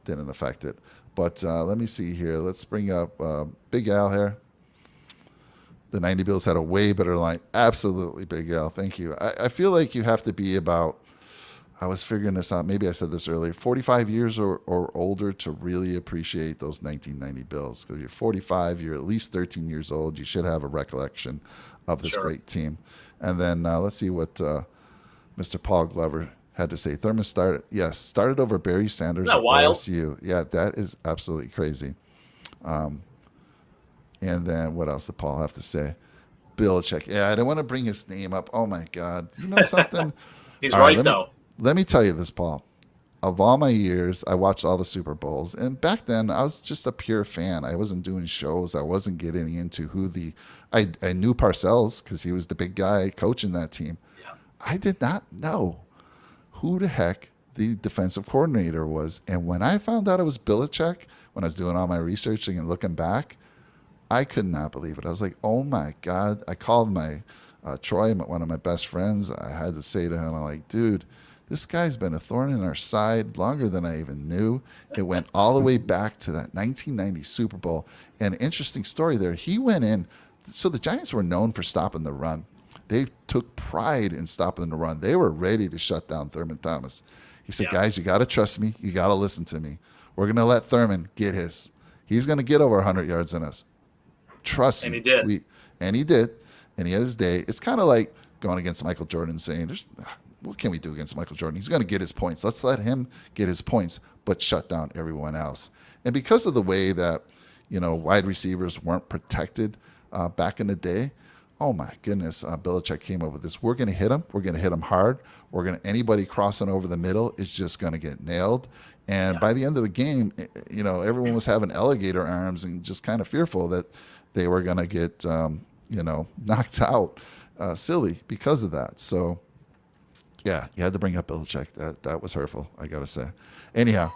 affect it. But let me see here. Let's bring up Big Al here. The 90 Bills had a way better line. Absolutely, Big Al. Thank you. I feel like you have to be about, I was figuring this out. Maybe I said this earlier, 45 years or older to really appreciate those 1990 Bills. Because you're 45, you're at least 13 years old. You should have a recollection of this great team. And then let's see what Mr. Paul Glover had to say. Thurman started over Barry Sanders at OSU. Yeah, that is absolutely crazy. And then what else did Paul have to say? Belichick. Yeah, I didn't want to bring his name up. Oh, my God. You know something? He's right, though. Let me tell you this, Paul. Of all my years, I watched all the Super Bowls. And back then, I was just a pure fan. I wasn't doing shows. I wasn't getting into I knew Parcells because he was the big guy coaching that team. Yeah. I did not know who the heck the defensive coordinator was. And when I found out it was Belichick, when I was doing all my researching and looking back, I could not believe it. I was like, oh, my God. I called my Troy, one of my best friends. I had to say to him, I'm like, dude, this guy's been a thorn in our side longer than I even knew. It went all the way back to that 1990 Super Bowl. And interesting story there. He went in. So the Giants were known for stopping the run. They took pride in stopping the run. They were ready to shut down Thurman Thomas. He said, guys, you got to trust me. You got to listen to me. We're going to let Thurman get his. He's going to get over 100 yards in us. Trust me. And he did. And he did. And he had his day. It's kind of like going against Michael Jordan saying, what can we do against Michael Jordan? He's going to get his points. Let's let him get his points, but shut down everyone else. And because of the way that, wide receivers weren't protected back in the day, oh my goodness, Belichick came up with this. We're going to hit him. We're going to hit him hard. Anybody crossing over the middle is just going to get nailed. And by the end of the game, everyone was having alligator arms and just kind of fearful that they were going to get, knocked out silly because of that. So, yeah, you had to bring up Belichick. That was hurtful, I got to say. Anyhow,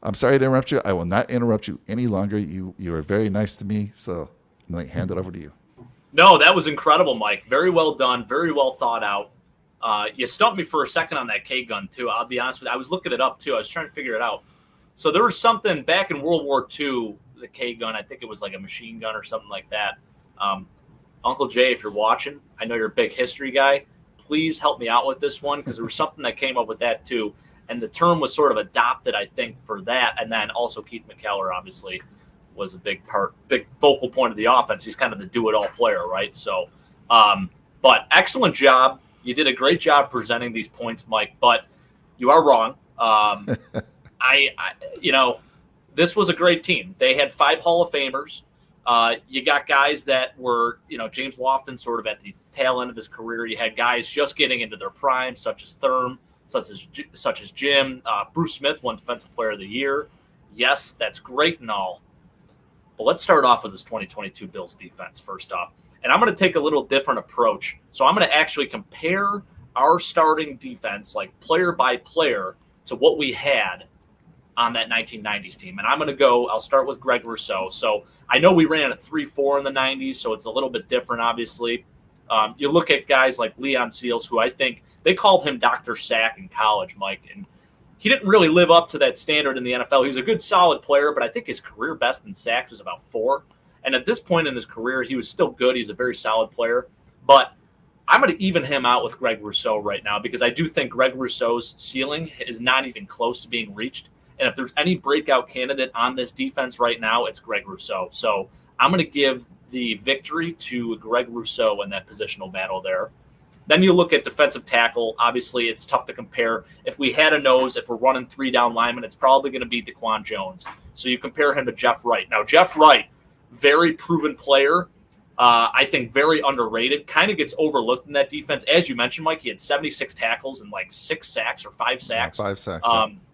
I'm sorry to interrupt you. I will not interrupt you any longer. You were very nice to me, so I'm going to hand it over to you. No, that was incredible, Mike. Very well done. Very well thought out. You stumped me for a second on that K gun too. I'll be honest with you. I was looking it up too. I was trying to figure it out. So there was something back in World War II, the K gun. I think it was like a machine gun or something like that. Uncle Jay, if you're watching, I know you're a big history guy. Please help me out with this one because there was something that came up with that too. And the term was sort of adopted, I think, for that. And then also Keith McKellar, obviously, was a big focal point of the offense. He's kind of the do-it-all player, right? So, but excellent job. You did a great job presenting these points, Mike, but you are wrong. This was a great team. They had 5 Hall of Famers. You got guys that were, James Lofton sort of at the tail end of his career. You had guys just getting into their prime, such as Thurm, such as Jim. Bruce Smith won Defensive Player of the Year. Yes, that's great and all. But let's start off with this 2022 Bills defense first off. And I'm going to take a little different approach. So I'm going to actually compare our starting defense, like player by player, to what we had on that 1990s team. And I'll start with Greg Rousseau. So I know we ran a 3-4 in the 90s, so it's a little bit different, obviously. You look at guys like Leon Seals, who I think they called him Dr. Sack in college, Mike, and he didn't really live up to that standard in the NFL. He was a good, solid player, but I think his career best in sacks was about 4. And at this point in his career, he was still good. He's a very solid player. But I'm going to even him out with Greg Rousseau right now because I do think Greg Rousseau's ceiling is not even close to being reached. And if there's any breakout candidate on this defense right now, it's Greg Rousseau. So I'm going to give the victory to Greg Rousseau in that positional battle there. Then you look at defensive tackle. Obviously, it's tough to compare. If we had a nose, if we're running 3 down linemen, it's probably going to be DaQuan Jones. So you compare him to Jeff Wright. Now, Jeff Wright, very proven player. I think very underrated. Kind of gets overlooked in that defense. As you mentioned, Mike, he had 76 tackles and like 6 sacks or 5 sacks. 5 sacks.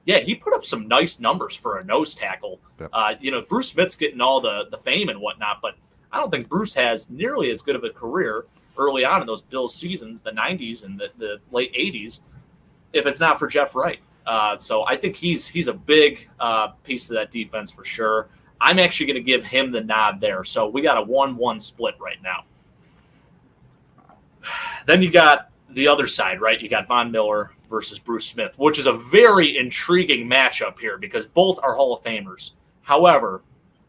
Yeah, he put up some nice numbers for a nose tackle. Yep. Bruce Smith's getting all the fame and whatnot, but I don't think Bruce has nearly as good of a career early on in those Bills seasons, the 90s and the late 80s, if it's not for Jeff Wright. So I think he's a big piece of that defense for sure. I'm actually going to give him the nod there. So we got a 1-1 split right now. Then you got the other side, right? You got Von Miller versus Bruce Smith, which is a very intriguing matchup here because both are Hall of Famers. However,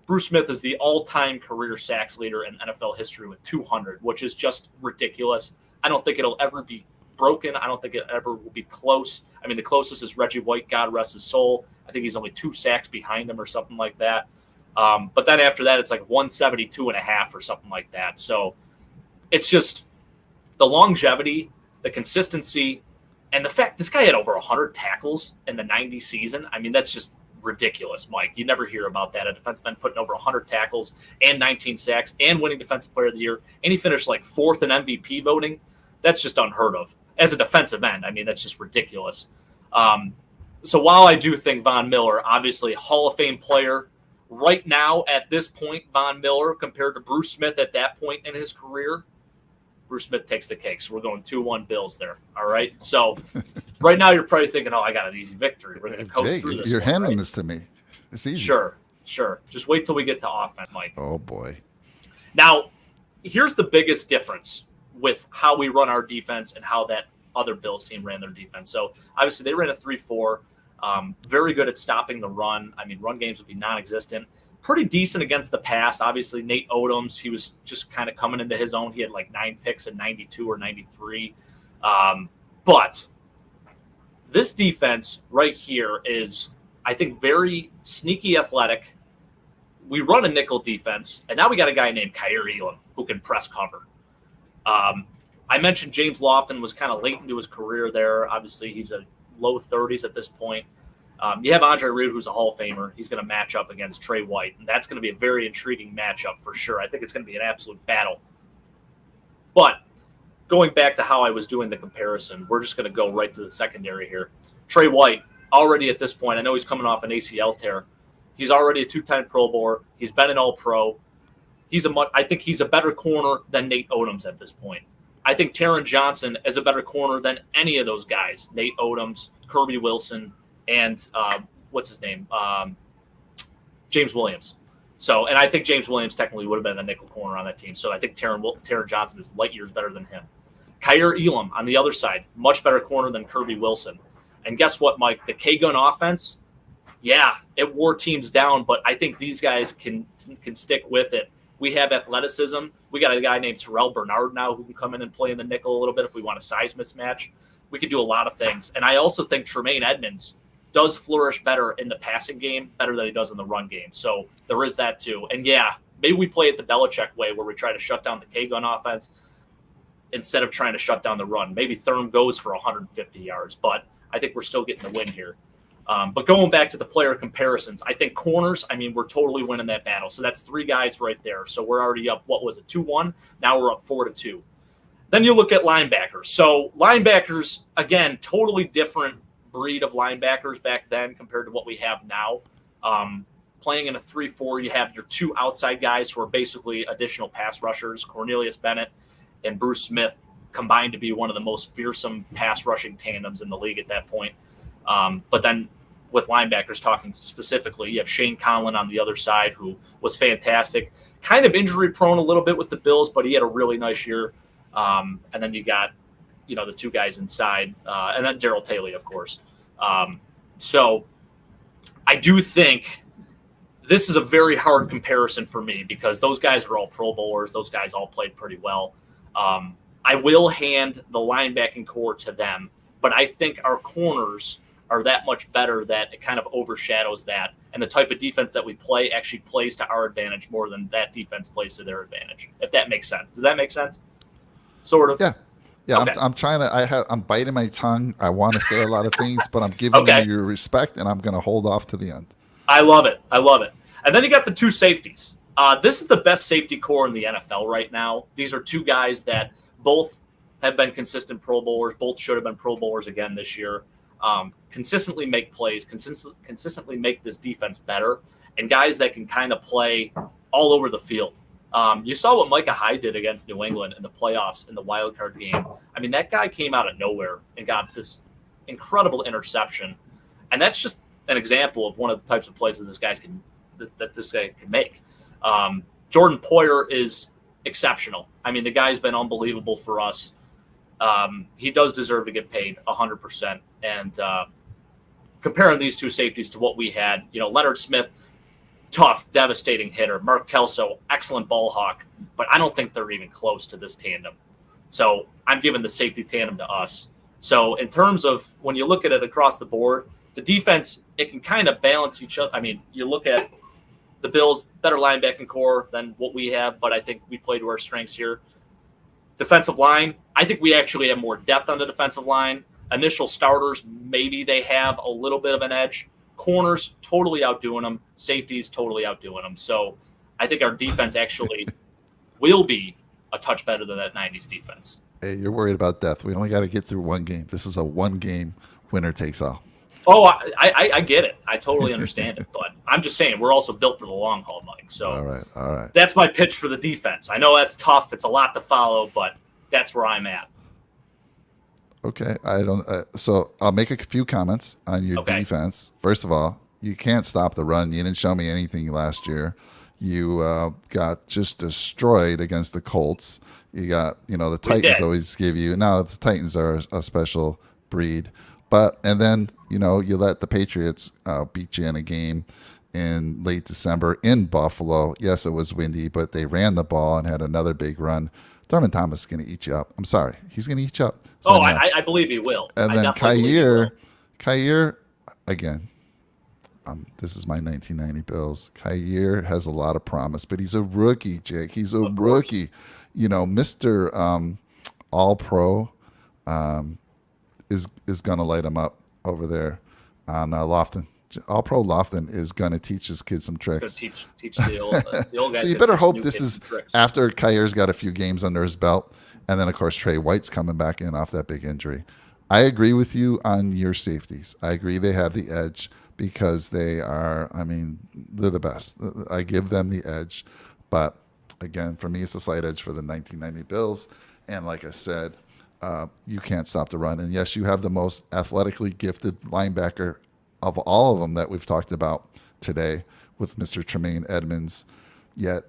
Bruce Smith is the all-time career sacks leader in NFL history with 200, which is just ridiculous. I don't think it'll ever be broken. I don't think it ever will be close. I mean, the closest is Reggie White, God rest his soul. I think he's only 2 sacks behind him or something like that. But then after that, it's like 172.5 or something like that. So it's just the longevity, the consistency, and the fact this guy had over 100 tackles in the 90 season. I mean, that's just ridiculous, Mike. You never hear about that. A defenseman putting over 100 tackles and 19 sacks and winning Defensive Player of the Year. And he finished like 4th in MVP voting. That's just unheard of. As a defensive end, I mean, that's just ridiculous. So while I do think Von Miller, obviously Hall of Fame player, right now at this point, Von Miller compared to Bruce Smith at that point in his career, Bruce Smith takes the cake. So we're going 2-1 Bills there. All right. So right now you're probably thinking, oh, I got an easy victory. We're going to coast through this. You're handing this to me. It's easy. Sure. Just wait till we get to offense, Mike. Oh, boy. Now, here's the biggest difference with how we run our defense and how that other Bills team ran their defense. So obviously they ran a 3-4. Very good at stopping the run. I mean, run games would be non-existent. Pretty decent against the pass. Obviously, Nate Odoms, he was just kind of coming into his own. He had like 9 picks in 92 or 93. But this defense right here is, I think, very sneaky athletic. We run a nickel defense, and now we got a guy named Kaiir Elam who can press cover. I mentioned James Lofton was kind of late into his career there. Obviously, he's a low 30s at this point. You have Andre Reed, who's a Hall of Famer. He's going to match up against Trey White, and that's going to be a very intriguing matchup for sure. I think it's going to be an absolute battle. But going back to how I was doing the comparison, we're just going to go right to the secondary here. Trey White, already at this point, I know he's coming off an ACL tear. He's already a 2-time Pro Bowler. He's been an All-Pro. I think he's a better corner than Nate Odoms at this point. I think Taron Johnson is a better corner than any of those guys. Nate Odoms, Kirby Wilson, and what's his name? James Williams. So, and I think James Williams technically would have been the nickel corner on that team. So I think Taron Johnson is light years better than him. Kaiir Elam on the other side, much better corner than Kirby Wilson. And guess what, Mike? The K-Gun offense, yeah, it wore teams down, but I think these guys can stick with it. We have athleticism. We got a guy named Terrell Bernard now who can come in and play in the nickel a little bit if we want a size mismatch. We could do a lot of things. And I also think Tremaine Edmonds does flourish better in the passing game, better than he does in the run game. So there is that too. And yeah, maybe we play it the Belichick way where we try to shut down the K-Gun offense instead of trying to shut down the run. Maybe Thurm goes for 150 yards, but I think we're still getting the win here. But going back to the player comparisons, I think corners, I mean, we're totally winning that battle. So that's 3 guys right there. So we're already up, what was it, 2-1? Now we're up 4-2. Then you look at linebackers. So linebackers, again, totally different breed of linebackers back then compared to what we have now. Playing in a 3-4, you have your 2 outside guys who are basically additional pass rushers, Cornelius Bennett and Bruce Smith, combined to be one of the most fearsome pass rushing tandems in the league at that point. But then with linebackers talking specifically, you have Shane Conlon on the other side, who was fantastic, kind of injury prone a little bit with the Bills, but he had a really nice year. And then you got, the 2 guys inside, and then Darryl Taylor, of course. So I do think this is a very hard comparison for me because those guys are all Pro Bowlers. Those guys all played pretty well. I will hand the linebacking core to them, but I think our corners are that much better that it kind of overshadows that. And the type of defense that we play actually plays to our advantage more than that defense plays to their advantage, if that makes sense. Does that make sense? Sort of? Yeah. Yeah, okay. I'm biting my tongue. I want to say a lot of things, but I'm giving you your respect, and I'm going to hold off to the end. I love it. And then you got the 2 safeties. This is the best safety core in the NFL right now. These are 2 guys that both have been consistent Pro Bowlers. Both should have been Pro Bowlers again this year. Consistently make plays, consistently make this defense better, and guys that can kind of play all over the field. You saw what Micah Hyde did against New England in the playoffs in the wild card game. I mean, that guy came out of nowhere and got this incredible interception. And that's just an example of one of the types of plays that this guy can make. Jordan Poyer is exceptional. I mean, the guy's been unbelievable for us. He does deserve to get paid 100%. And comparing these 2 safeties to what we had, Leonard Smith, tough, devastating hitter. Mark Kelso, excellent ball hawk, but I don't think they're even close to this tandem. So I'm giving the safety tandem to us. So in terms of when you look at it across the board, the defense, it can kind of balance each other. I mean, you look at the Bills, better linebacking core than what we have, but I think we play to our strengths here. Defensive line, I think we actually have more depth on the defensive line. Initial starters, maybe they have a little bit of an edge. Corners, totally outdoing them. Safeties, totally outdoing them. So I think our defense actually will be a touch better than that 90s defense. Hey, you're worried about depth. We only got to get through 1 game. This is a 1-game winner takes all. Oh, I get it. I totally understand it. But I'm just saying we're also built for the long haul, Mike. So all right. That's my pitch for the defense. I know that's tough. It's a lot to follow, but that's where I'm at. Okay, so I'll make a few comments on your defense. First of all, you can't stop the run. You didn't show me anything last year. You got just destroyed against the Colts. You got, the Titans always give you. Now the Titans are a special breed, and then you let the Patriots beat you in a game in late December in Buffalo. Yes, it was windy, but they ran the ball and had another big run. Thurman Thomas is going to eat you up. I'm sorry. He's going to eat you up. So I believe he will. And then Kaiir, again, this is my 1990 Bills. Kaiir has a lot of promise, but he's a rookie, Jake. He's a rookie. Mr. All-Pro is going to light him up over there on Lofton. All-Pro Lofton is going to teach his kids some tricks. Teach the old guys. So you better hope this is after Kair's got a few games under his belt. And then, of course, Trey White's coming back in off that big injury. I agree with you on your safeties. I agree they have the edge because they're the best. I give them the edge. But, again, for me, it's a slight edge for the 1990 Bills. And like I said, you can't stop the run. And, yes, you have the most athletically gifted linebacker of all of them that we've talked about today with Mr. Tremaine Edmonds yet.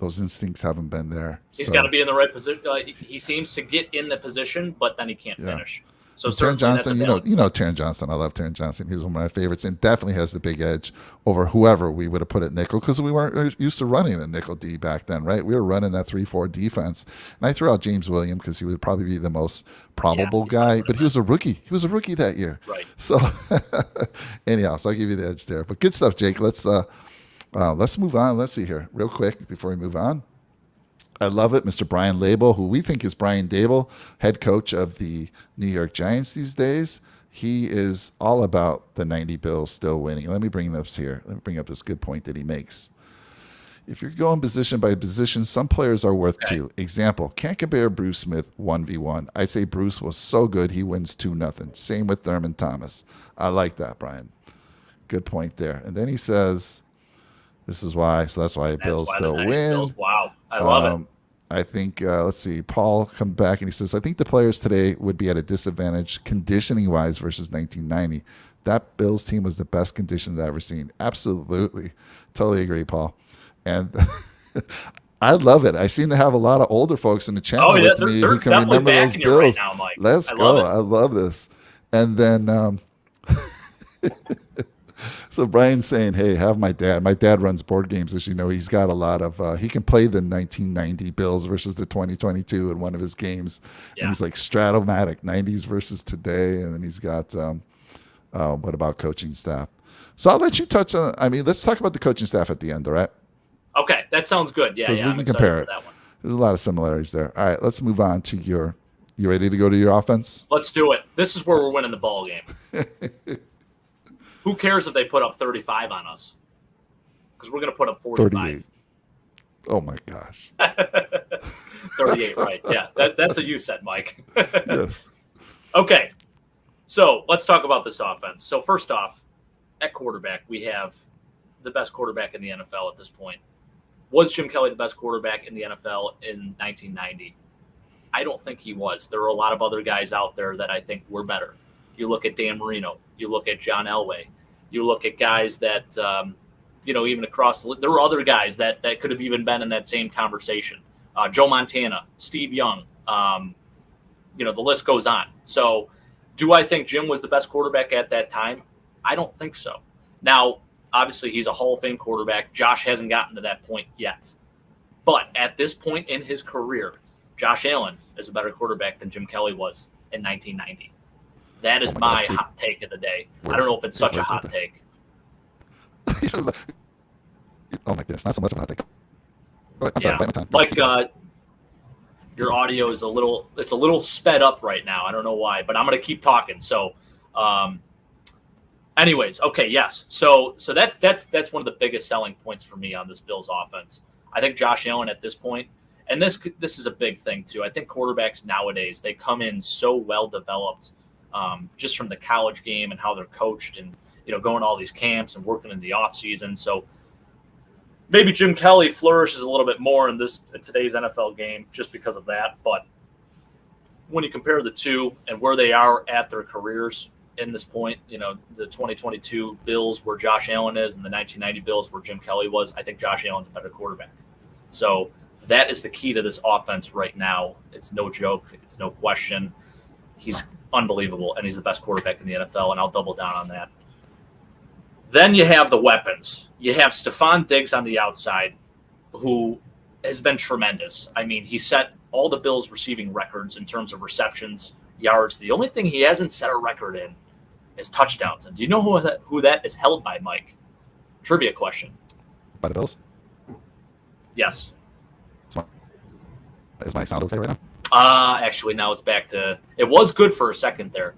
Those instincts haven't been there. He's got to be in the right position. He seems to get in the position, but then he can't finish. So Taron Johnson, you know Taron Johnson. I love Taron Johnson. He's one of my favorites, and definitely has the big edge over whoever we would have put at nickel, because we weren't used to running a nickel D back then, right? We were running that 3-4 defense, and I threw out James Williams because he would probably be the most probable guy, but he was a rookie. He was a rookie that year, right? So, anyhow, so I'll give you the edge there. But good stuff, Jake. Let's move on. Let's see here, real quick before we move on. I love it. Mr. Brian Label, who we think is Brian Dable, head coach of the New York Giants these days. He is all about the 90 Bills still winning. Let me bring this here. Let me bring up this good point that he makes. If you're going position by position, some players are worth 2. Example, can't compare Bruce Smith 1v1. I'd say Bruce was so good he wins 2-0. Same with Thurman Thomas. I like that, Brian. Good point there. And then he says, this is why, so that's why Bills still win. Bills. Wow, I love it. I think, let's see, Paul comes back and he says, I think the players today would be at a disadvantage conditioning-wise versus 1990. That Bills team was the best conditions I've ever seen. Absolutely. Totally agree, Paul. And I love it. I seem to have a lot of older folks in the channel with me who can remember those Bills. Right now, Mike. Let's go. I love this. And then so Brian's saying, hey, have my dad. My dad runs board games, as you know. He's got a lot of he can play the 1990 Bills versus the 2022 in one of his games. And he's like Stratomatic, 90s versus today. And then he's got what about coaching staff? So I'll let you touch on, let's talk about the coaching staff at the end, all right? Okay, that sounds good. Yeah, we can compare it. That one. There's a lot of similarities there. All right, let's move on to you ready to go to your offense? Let's do it. This is where we're winning the ball game. Who cares if they put up 35 on us? Because we're going to put up 45. 38. Oh, my gosh. 38, right. Yeah, that's what you said, Mike. Yes. Okay, so let's talk about this offense. So first off, at quarterback, we have the best quarterback in the NFL at this point. Was Jim Kelly the best quarterback in the NFL in 1990? I don't think he was. There are a lot of other guys out there that I think were better. You look at Dan Marino. You look at John Elway. You look at guys that, even across there were other guys that could have even been in that same conversation. Joe Montana, Steve Young, the list goes on. So do I think Jim was the best quarterback at that time? I don't think so. Now, obviously, he's a Hall of Fame quarterback. Josh hasn't gotten to that point yet. But at this point in his career, Josh Allen is a better quarterback than Jim Kelly was in 1990. That is my hot take of the day. I don't know if it's such a hot take. Oh my goodness, not so much of a hot take. I'm sorry, bite my tongue. Like your audio is a little sped up right now. I don't know why, but I'm gonna keep talking. So, anyways, okay, yes. So that's one of the biggest selling points for me on this Bills offense. I think Josh Allen at this point, and this is a big thing too. I think quarterbacks nowadays, they come in so well developed. Just from the college game and how they're coached and, going to all these camps and working in the off season. So maybe Jim Kelly flourishes a little bit more in today's NFL game just because of that. But when you compare the two and where they are at their careers in this point, the 2022 Bills where Josh Allen is and the 1990 Bills where Jim Kelly was, I think Josh Allen's a better quarterback. So that is the key to this offense right now. It's no joke. It's no question. He's unbelievable, and he's the best quarterback in the NFL, and I'll double down on that. Then you have the weapons. You have Stephon Diggs on the outside, who has been tremendous. He set all the Bills' receiving records in terms of receptions, yards. The only thing he hasn't set a record in is touchdowns. And do you know who that is held by, Mike? Trivia question. By the Bills? Yes. Is my sound okay right now? Actually, now it's back to – it was good for a second there.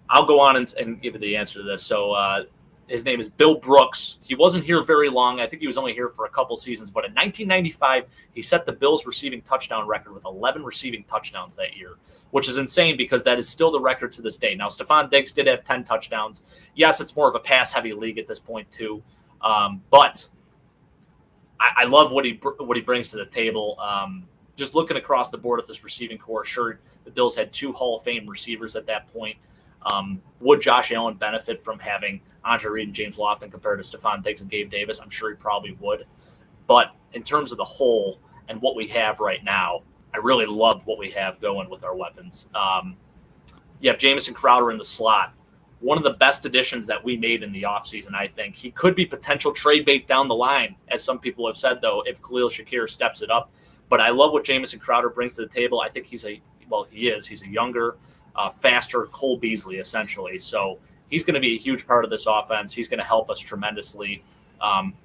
I'll go on and give you the answer to this. So his name is Bill Brooks. He wasn't here very long. I think he was only here for a couple seasons. But in 1995, he set the Bills' receiving touchdown record with 11 receiving touchdowns that year, which is insane because that is still the record to this day. Now, Stephon Diggs did have 10 touchdowns. Yes, it's more of a pass-heavy league at this point too. But I love what he brings to the table. Just looking across the board at this receiving core, sure, the Bills had 2 Hall of Fame receivers at that point. Would Josh Allen benefit from having Andre Reed and James Lofton compared to Stephon Diggs and Gabe Davis, I'm sure he probably would. But in terms of the whole and what we have right now, I really love what we have going with our weapons. You have Jamison Crowder in the slot. One of the best additions that we made in the offseason, I think. He could be potential trade bait down the line, as some people have said, though, if Khalil Shakir steps it up. But I love what Jamison Crowder brings to the table. I think he's a younger, faster Cole Beasley, essentially. So he's going to be a huge part of this offense. He's going to help us tremendously.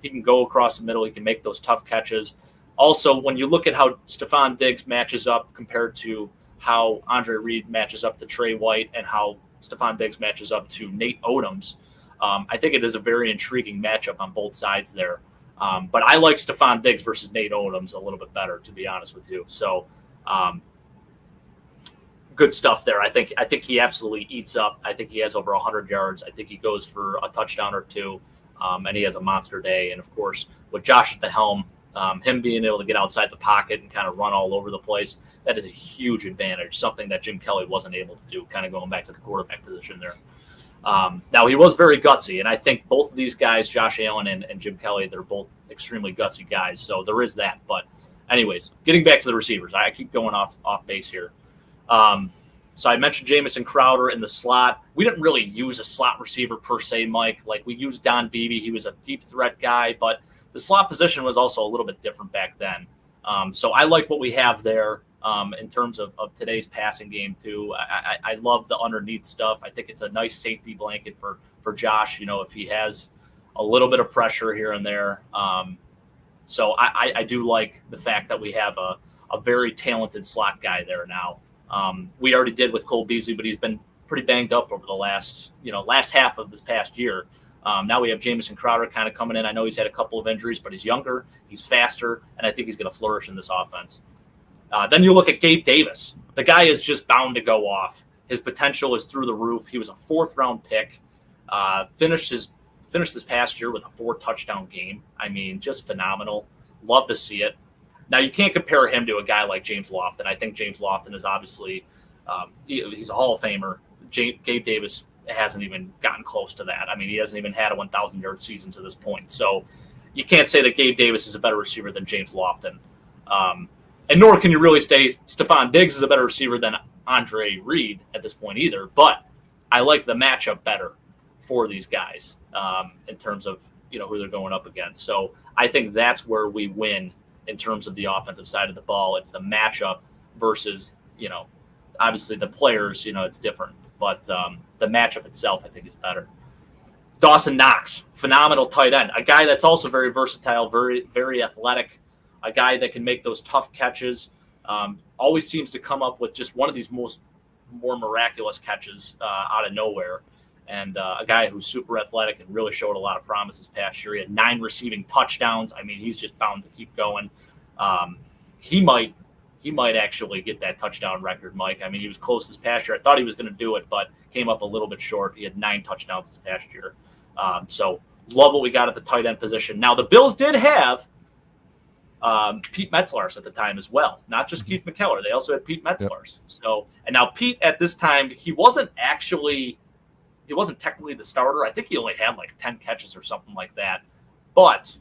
He can go across the middle. He can make those tough catches. Also, when you look at how Stephon Diggs matches up compared to how Andre Reed matches up to Trey White and how Stephon Diggs matches up to Nate Odoms, I think it is a very intriguing matchup on both sides there. But I like Stephon Diggs versus Nate Odoms a little bit better, to be honest with you. So good stuff there. I think he absolutely eats up. I think he has over 100 yards. I think he goes for a touchdown or two, and he has a monster day. And, of course, with Josh at the helm, him being able to get outside the pocket and kind of run all over the place, that is a huge advantage, something that Jim Kelly wasn't able to do, kind of going back to the quarterback position there. Now, he was very gutsy, and I think both of these guys, Josh Allen and Jim Kelly, they're both extremely gutsy guys, so there is that. But anyways, getting back to the receivers, I keep going off base here. So I mentioned Jamison Crowder in the slot. We didn't really use a slot receiver per se, Mike. Like, we used Don Beebe. He was a deep threat guy, but the slot position was also a little bit different back then. So I like what we have there in terms of today's passing game, too. I love the underneath stuff. I think it's a nice safety blanket for Josh, if he has a little bit of pressure here and there. So I do like the fact that we have a very talented slot guy there now. We already did with Cole Beasley, but he's been pretty banged up over the last half of this past year. Now we have Jamison Crowder kind of coming in. I know he's had a couple of injuries, but he's younger, he's faster, and I think he's going to flourish in this offense. Then you look at Gabe Davis. The guy is just bound to go off. His potential is through the roof. He was a 4th-round pick. Finished this past year with a 4-touchdown game. I mean, just phenomenal. Love to see it. Now, you can't compare him to a guy like James Lofton. I think James Lofton is obviously he's a Hall of Famer. Gabe Davis hasn't even gotten close to that. I mean, he hasn't even had a 1,000-yard season to this point. So you can't say that Gabe Davis is a better receiver than James Lofton. And nor can you really say Stephon Diggs is a better receiver than Andre Reed at this point either. But I like the matchup better for these guys in terms of who they're going up against. So I think that's where we win in terms of the offensive side of the ball. It's the matchup versus, obviously the players, it's different. But the matchup itself, I think, is better. Dawson Knox, phenomenal tight end. A guy that's also very versatile, very, very athletic. A guy that can make those tough catches. Always seems to come up with just one of these more miraculous catches out of nowhere. And a guy who's super athletic and really showed a lot of promise this past year. He had 9 receiving touchdowns. I mean, he's just bound to keep going. He might actually get that touchdown record, Mike. I mean, he was close this past year. I thought he was going to do it, but came up a little bit short. He had 9 touchdowns this past year. So love what we got at the tight end position. Now, the Bills did have Pete Metzlars at the time as well, not just Keith McKellar. They also had Pete Metzlars. Yep. So, and now Pete at this time, he wasn't technically the starter. I think he only had like 10 catches or something like that. But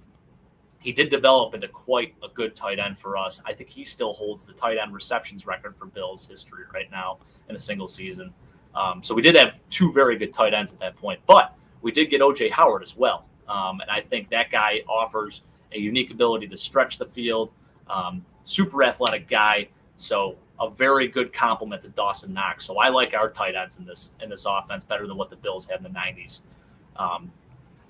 he did develop into quite a good tight end for us. I think he still holds the tight end receptions record for Bills history right now in a single season. So we did have 2 very good tight ends at that point. But we did get O.J. Howard as well. And I think that guy offers a unique ability to stretch the field, super athletic guy. So a very good compliment to Dawson Knox. So I like our tight ends in this offense better than what the Bills had in the 90s.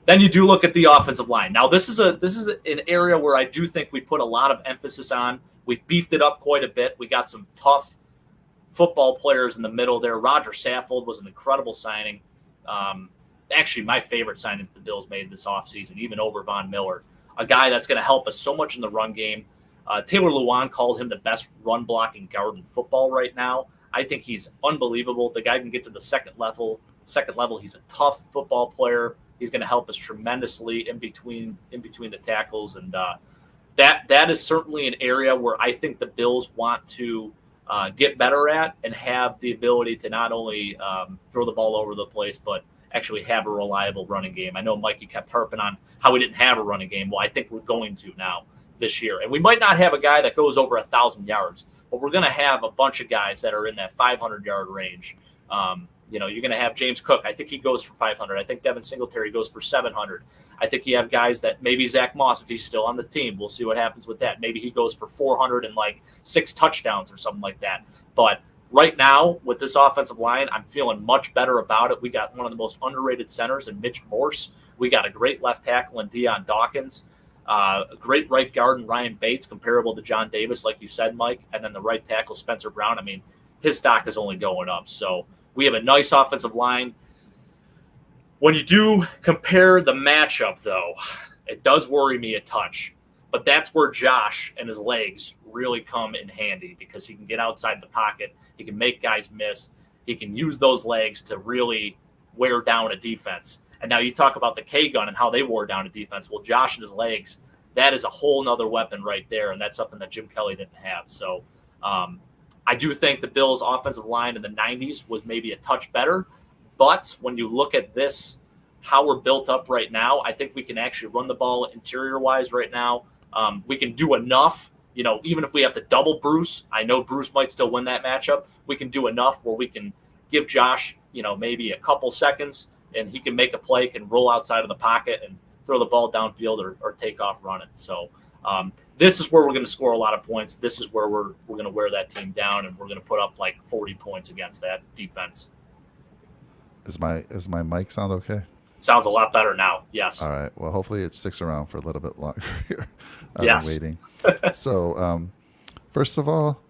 Then you do look at the offensive line. Now this is an area where I do think we put a lot of emphasis on. We beefed it up quite a bit. We got some tough football players in the middle there. Roger Saffold was an incredible signing. Actually, my favorite signing that the Bills made this offseason, even over Von Miller. A guy that's going to help us so much in the run game. Taylor Lewan called him the best run-blocking guard in football right now. I think he's unbelievable. The guy can get to the second level. He's a tough football player. He's going to help us tremendously in between the tackles, and that is certainly an area where I think the Bills want to get better at and have the ability to not only throw the ball over the place, but actually have a reliable running game. I know Mikey kept harping on how we didn't have a running game. Well, I think we're going to now this year. And we might not have a guy that goes over 1,000 yards, but we're going to have a bunch of guys that are in that 500-yard range. You're going to have James Cook. I think he goes for 500. I think Devin Singletary goes for 700. I think you have guys that maybe Zach Moss, if he's still on the team, we'll see what happens with that. Maybe he goes for 400 and 6 touchdowns or something like that. But right now, with this offensive line, I'm feeling much better about it. We got one of the most underrated centers in Mitch Morse. We got a great left tackle in Deion Dawkins. A great right guard in Ryan Bates, comparable to John Davis, like you said, Mike. And then the right tackle, Spencer Brown. I mean, his stock is only going up. So we have a nice offensive line. When you do compare the matchup, though, it does worry me a touch. But that's where Josh and his legs really come in handy because he can get outside the pocket. He can make guys miss. He can use those legs to really wear down a defense. And now you talk about the K-gun and how they wore down a defense. Well, Josh and his legs, that is a whole nother weapon right there, and that's something that Jim Kelly didn't have. So I do think the Bills' offensive line in the 90s was maybe a touch better. But when you look at this, how we're built up right now, I think we can actually run the ball interior-wise right now. We can do enough, even if we have to double Bruce. I know Bruce might still win that matchup. We can do enough where we can give Josh, maybe a couple seconds, and he can make a play, can roll outside of the pocket and throw the ball downfield or take off running. So this is where we're going to score a lot of points. This is where we're going to wear that team down, and we're going to put up 40 points against that defense. Is my mic sound okay? Sounds a lot better now. Yes. All right. Well, hopefully it sticks around for a little bit longer here. Yes. I'm waiting. So, first of all,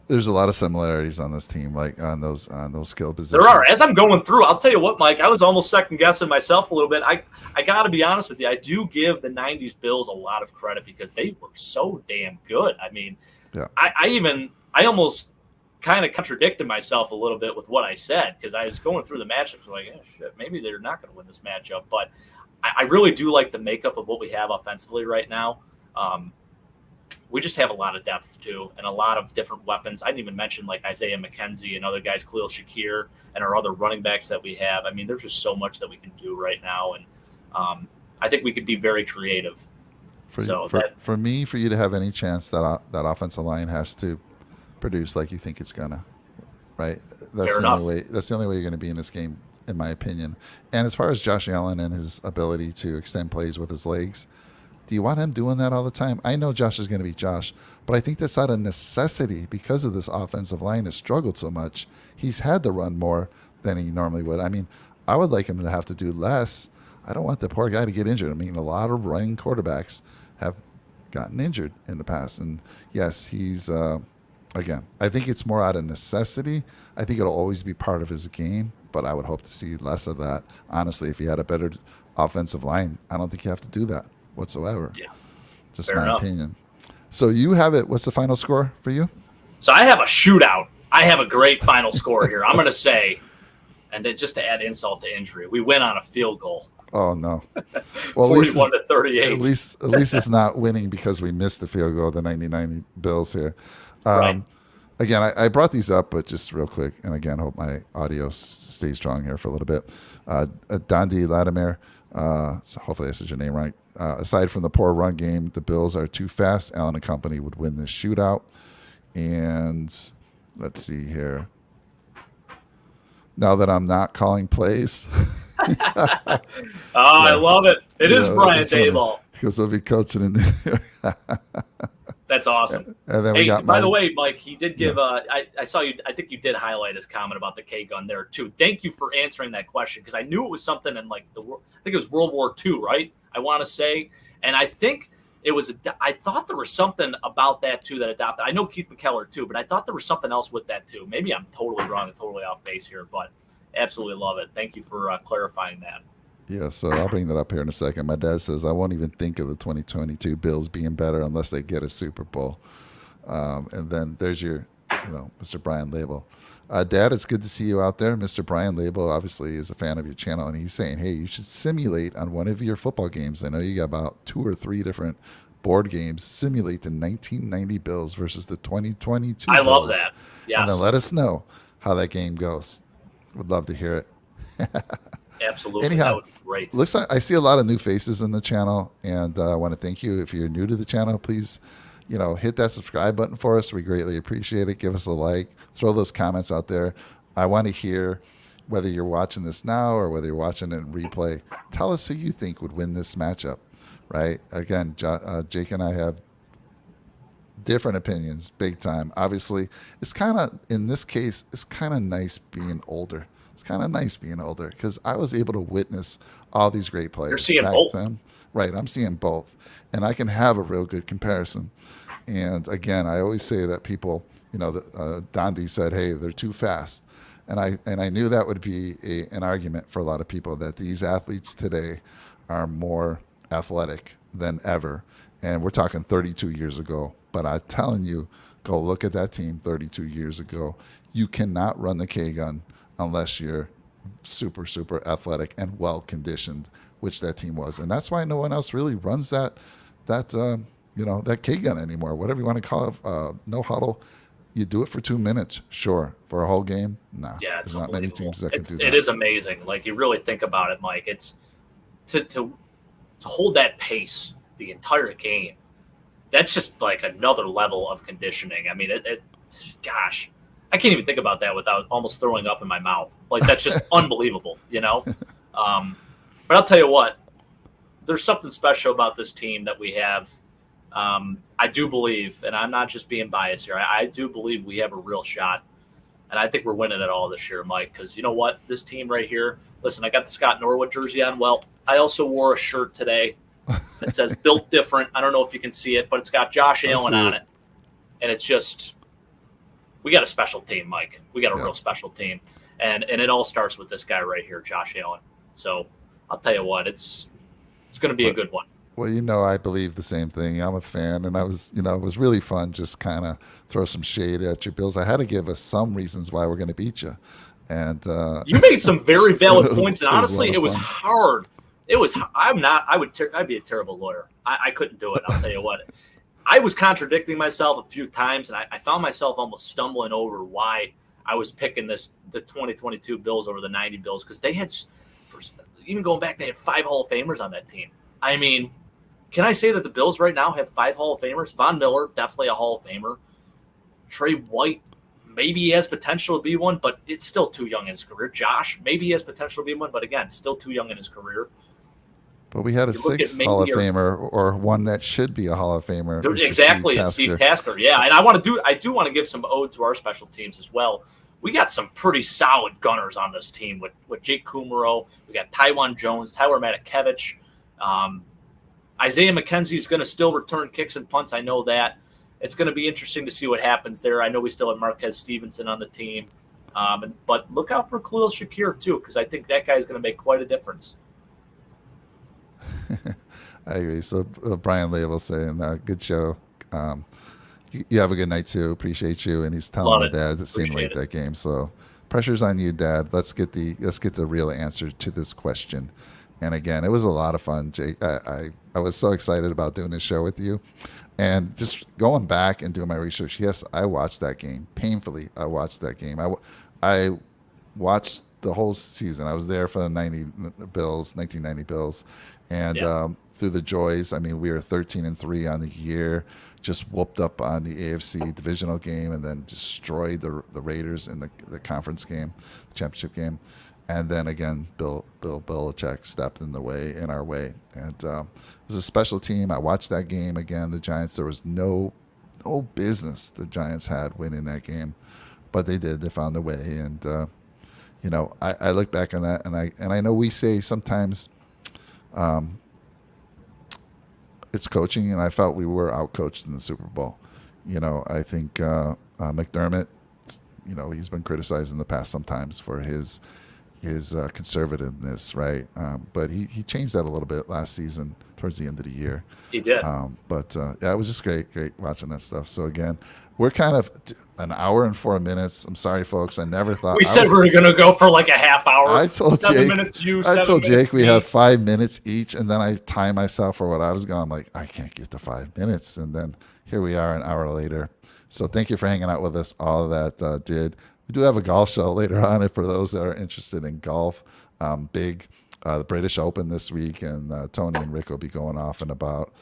there's a lot of similarities on this team, on those skill positions. There are. As I'm going through, I'll tell you what, Mike, I was almost second guessing myself a little bit. I got to be honest with you. I do give the 90s Bills a lot of credit because they were so damn good. I mean, yeah. I almost kind of contradicted myself a little bit with what I said because I was going through the matchups like, shit, maybe they're not going to win this matchup. But I really do like the makeup of what we have offensively right now. We just have a lot of depth too, and a lot of different weapons. I didn't even mention Isaiah McKenzie and other guys, Khalil Shakir, and our other running backs that we have. I mean, there's just so much that we can do right now, and I think we could be very creative. For me, for you to have any chance, that offensive line has to produce like you think it's gonna, right? That's the only way. That's the only way you're going to be in this game, in my opinion. And as far as Josh Allen and his ability to extend plays with his legs. Do you want him doing that all the time? I know Josh is going to be Josh, but I think that's out of necessity because of this offensive line has struggled so much. He's had to run more than he normally would. I mean, I would like him to have to do less. I don't want the poor guy to get injured. I mean, a lot of running quarterbacks have gotten injured in the past. And yes, he's, again, I think it's more out of necessity. I think it'll always be part of his game, but I would hope to see less of that. Honestly, if he had a better offensive line, I don't think you have to do that whatsoever. Yeah, just my opinion. So you have it. What's the final score for you? So I have a shootout. I have a great final score here. I'm going to say, and then just to add insult to injury, we win on a field goal. Oh no! Well, 41-38. At least it's not winning because we missed the field goal. The 99 Bills here. Right. Again, I brought these up, but just real quick, and again, hope my audio stays strong here for a little bit. Dondi Latimer. So hopefully I said your name right. Aside from the poor run game, the Bills are too fast. Allen and company would win this shootout. And let's see here. Now that I'm not calling plays. I love it. It is Brian Daboll. Because I'll be coaching in there. That's awesome. And then we got by the way, Mike, he did give I saw you. I think you did highlight his comment about the K-gun there too. Thank you for answering that question because I knew it was something in I think it was World War II, right? I want to say, and I think it was. I thought there was something about that too that adopted. I know Keith McKellar too, but I thought there was something else with that too. Maybe I'm totally wrong and totally off base here, but absolutely love it. Thank you for clarifying that. Yeah, so I'll bring that up here in a second. My dad says I won't even think of the 2022 Bills being better unless they get a Super Bowl. And then there's your, Mr. Brian Label. Dad, it's good to see you out there. Mr. Brian Label obviously is a fan of your channel, and he's saying, hey, you should simulate on one of your football games. I know you got about 2 or 3 different board games. Simulate the 1990 Bills versus the 2022 I Bills. love that. Yes. And then let us know how that game goes. Would love to hear it. Absolutely. That Anyhow, would be great. looks like I see a lot of new faces in the channel, and I want to thank you. If you're new to the channel, please, hit that subscribe button for us. We greatly appreciate it. Give us a like. Throw those comments out there. I want to hear whether you're watching this now or whether you're watching it in replay. Tell us who you think would win this matchup, right? Again, Jake and I have different opinions, big time. Obviously, it's kind of, in this case, it's kind of nice being older. It's kind of nice being older because I was able to witness all these great players. You're seeing both. Then. Right, I'm seeing both. And I can have a real good comparison. And again, I always say that people, Dondi said, hey, they're too fast. And I knew that would be an argument for a lot of people, that these athletes today are more athletic than ever. And we're talking 32 years ago. But I'm telling you, go look at that team 32 years ago. You cannot run the K-gun unless you're super, super athletic and well-conditioned, which that team was. And that's why no one else really runs that K-gun anymore, whatever you want to call it, no huddle. You do it for 2 minutes, sure. For a whole game, no. Yeah, it's There's not many teams that can do that. It is amazing. Like, you really think about it, Mike. It's to hold that pace the entire game. That's just like another level of conditioning. I mean, gosh, I can't even think about that without almost throwing up in my mouth. Like, that's just unbelievable, But I'll tell you what, there's something special about this team that we have. I do believe, and I'm not just being biased here, I do believe we have a real shot. And I think we're winning it all this year, Mike, because you know what? This team right here, listen, I got the Scott Norwood jersey on. Well, I also wore a shirt today that says Built Different. I don't know if you can see it, but it's got Josh Allen on it. And it's just, we got a special team, Mike. We got a real special team. And it all starts with this guy right here, Josh Allen. So I'll tell you what, it's going to be a good one. Well, I believe the same thing. I'm a fan, and I was, it was really fun just kind of throw some shade at your Bills. I had to give us some reasons why we're going to beat you. And you made some very valid points, and honestly, it was hard. I'd be a terrible lawyer. I couldn't do it. I'll tell you what. I was contradicting myself a few times, and I found myself almost stumbling over why I was picking the 2022 Bills over the 90 Bills, because they had, even going back, they had 5 Hall of Famers on that team. I mean, can I say that the Bills right now have 5 Hall of Famers? Von Miller, definitely a Hall of Famer. Trey White, maybe he has potential to be one, but it's still too young in his career. Josh, maybe he has potential to be one, but again, still too young in his career. But we had a 6th Hall of Famer, or one that should be a Hall of Famer. Exactly, it's Steve Tasker. Yeah, and I do want to give some ode to our special teams as well. We got some pretty solid gunners on this team with Jake Kumaro. We got Taiwan Jones, Tyler Matakevich. Isaiah McKenzie is going to still return kicks and punts. I know that. It's going to be interesting to see what happens there. I know we still have Marquez Stevenson on the team. But look out for Khalil Shakir, too, because I think that guy is going to make quite a difference. I agree. So Brian Label saying, good show. You have a good night, too. Appreciate you. And he's telling my dad it's same late that game. So pressure's on you, Dad. Let's get the real answer to this question. And again, it was a lot of fun, Jake. I was so excited about doing this show with you. And just going back and doing my research, yes, I watched that game. Painfully, I watched that game. I watched the whole season. I was there for the 1990 Bills. And through the joys, I mean, we were 13-3 on the year, just whooped up on the AFC divisional game, and then destroyed the Raiders in the conference game, the championship game. And then again, Bill Belichick stepped in our way. And it was a special team. I watched that game again. The Giants, there was no business the Giants had winning that game, but they did. They found a way. And I look back on that, and I know we say sometimes it's coaching, and I felt we were outcoached in the Super Bowl. I think McDermott, he's been criticized in the past sometimes for his conservativeness, right? But he changed that a little bit last season towards the end of the year. He did. It was just great watching that stuff. So again, we're kind of an hour and 4 minutes. I'm sorry, folks. I never thought we said we were going to go for like a half hour. I told 7 minutes you. I told Jake we have 5 minutes each, and then I time myself for what I was going. I'm like, I can't get to 5 minutes, and then here we are an hour later. So thank you for hanging out with us. All of that did. We do have a golf show later on, and for those that are interested in golf, big. The British Open this week, and Tony and Rick will be going off in about.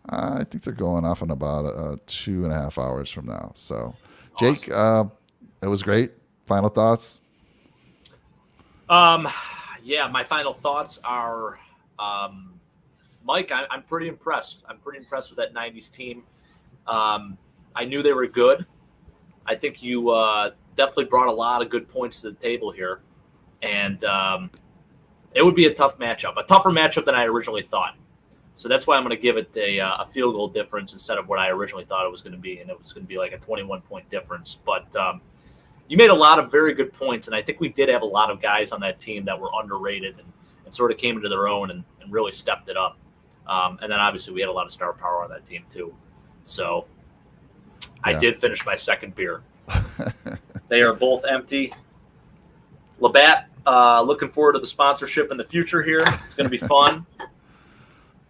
I think they're going off in about 2.5 hours from now. So, Jake, it was great. Final thoughts? Yeah, my final thoughts are, Mike, I'm pretty impressed. I'm pretty impressed with that 90s team. I knew they were good. I think you definitely brought a lot of good points to the table here. And it would be a tough matchup, a tougher matchup than I originally thought. So that's why I'm going to give it a field goal difference instead of what I originally thought it was going to be. And it was going to be like a 21-point difference. But you made a lot of very good points. And I think we did have a lot of guys on that team that were underrated and sort of came into their own and really stepped it up. And then obviously we had a lot of star power on that team too. So I did finish my second beer. They are both empty. Labatt, looking forward to the sponsorship in the future here. It's going to be fun.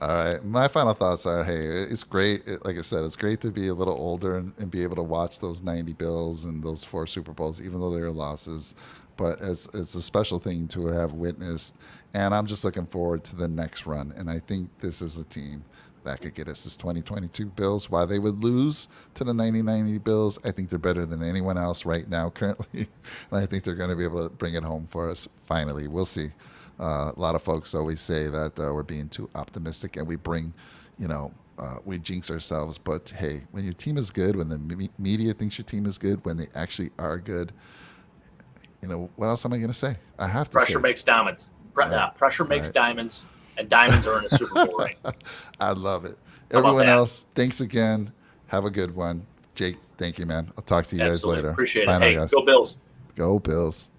All right. My final thoughts are, hey, it's great. Like I said, it's great to be a little older and be able to watch those 90 Bills and those 4 Super Bowls, even though they were losses. But it's a special thing to have witnessed. And I'm just looking forward to the next run. And I think this is a team that could get us this 2022 Bills. While they would lose to the 1990 Bills, I think they're better than anyone else right now currently. And I think they're going to be able to bring it home for us finally. We'll see. A lot of folks always say that we're being too optimistic and we bring, we jinx ourselves. But, hey, when your team is good, when the media thinks your team is good, when they actually are good, what else am I going to say? I have to Pressure makes diamonds. Pressure makes diamonds. And diamonds are in a Super Bowl ring. I love it. Everyone else, thanks again. Have a good one. Jake, thank you, man. I'll talk to you guys later. Appreciate it. Bye now, hey, guys. go Bills. Go Bills.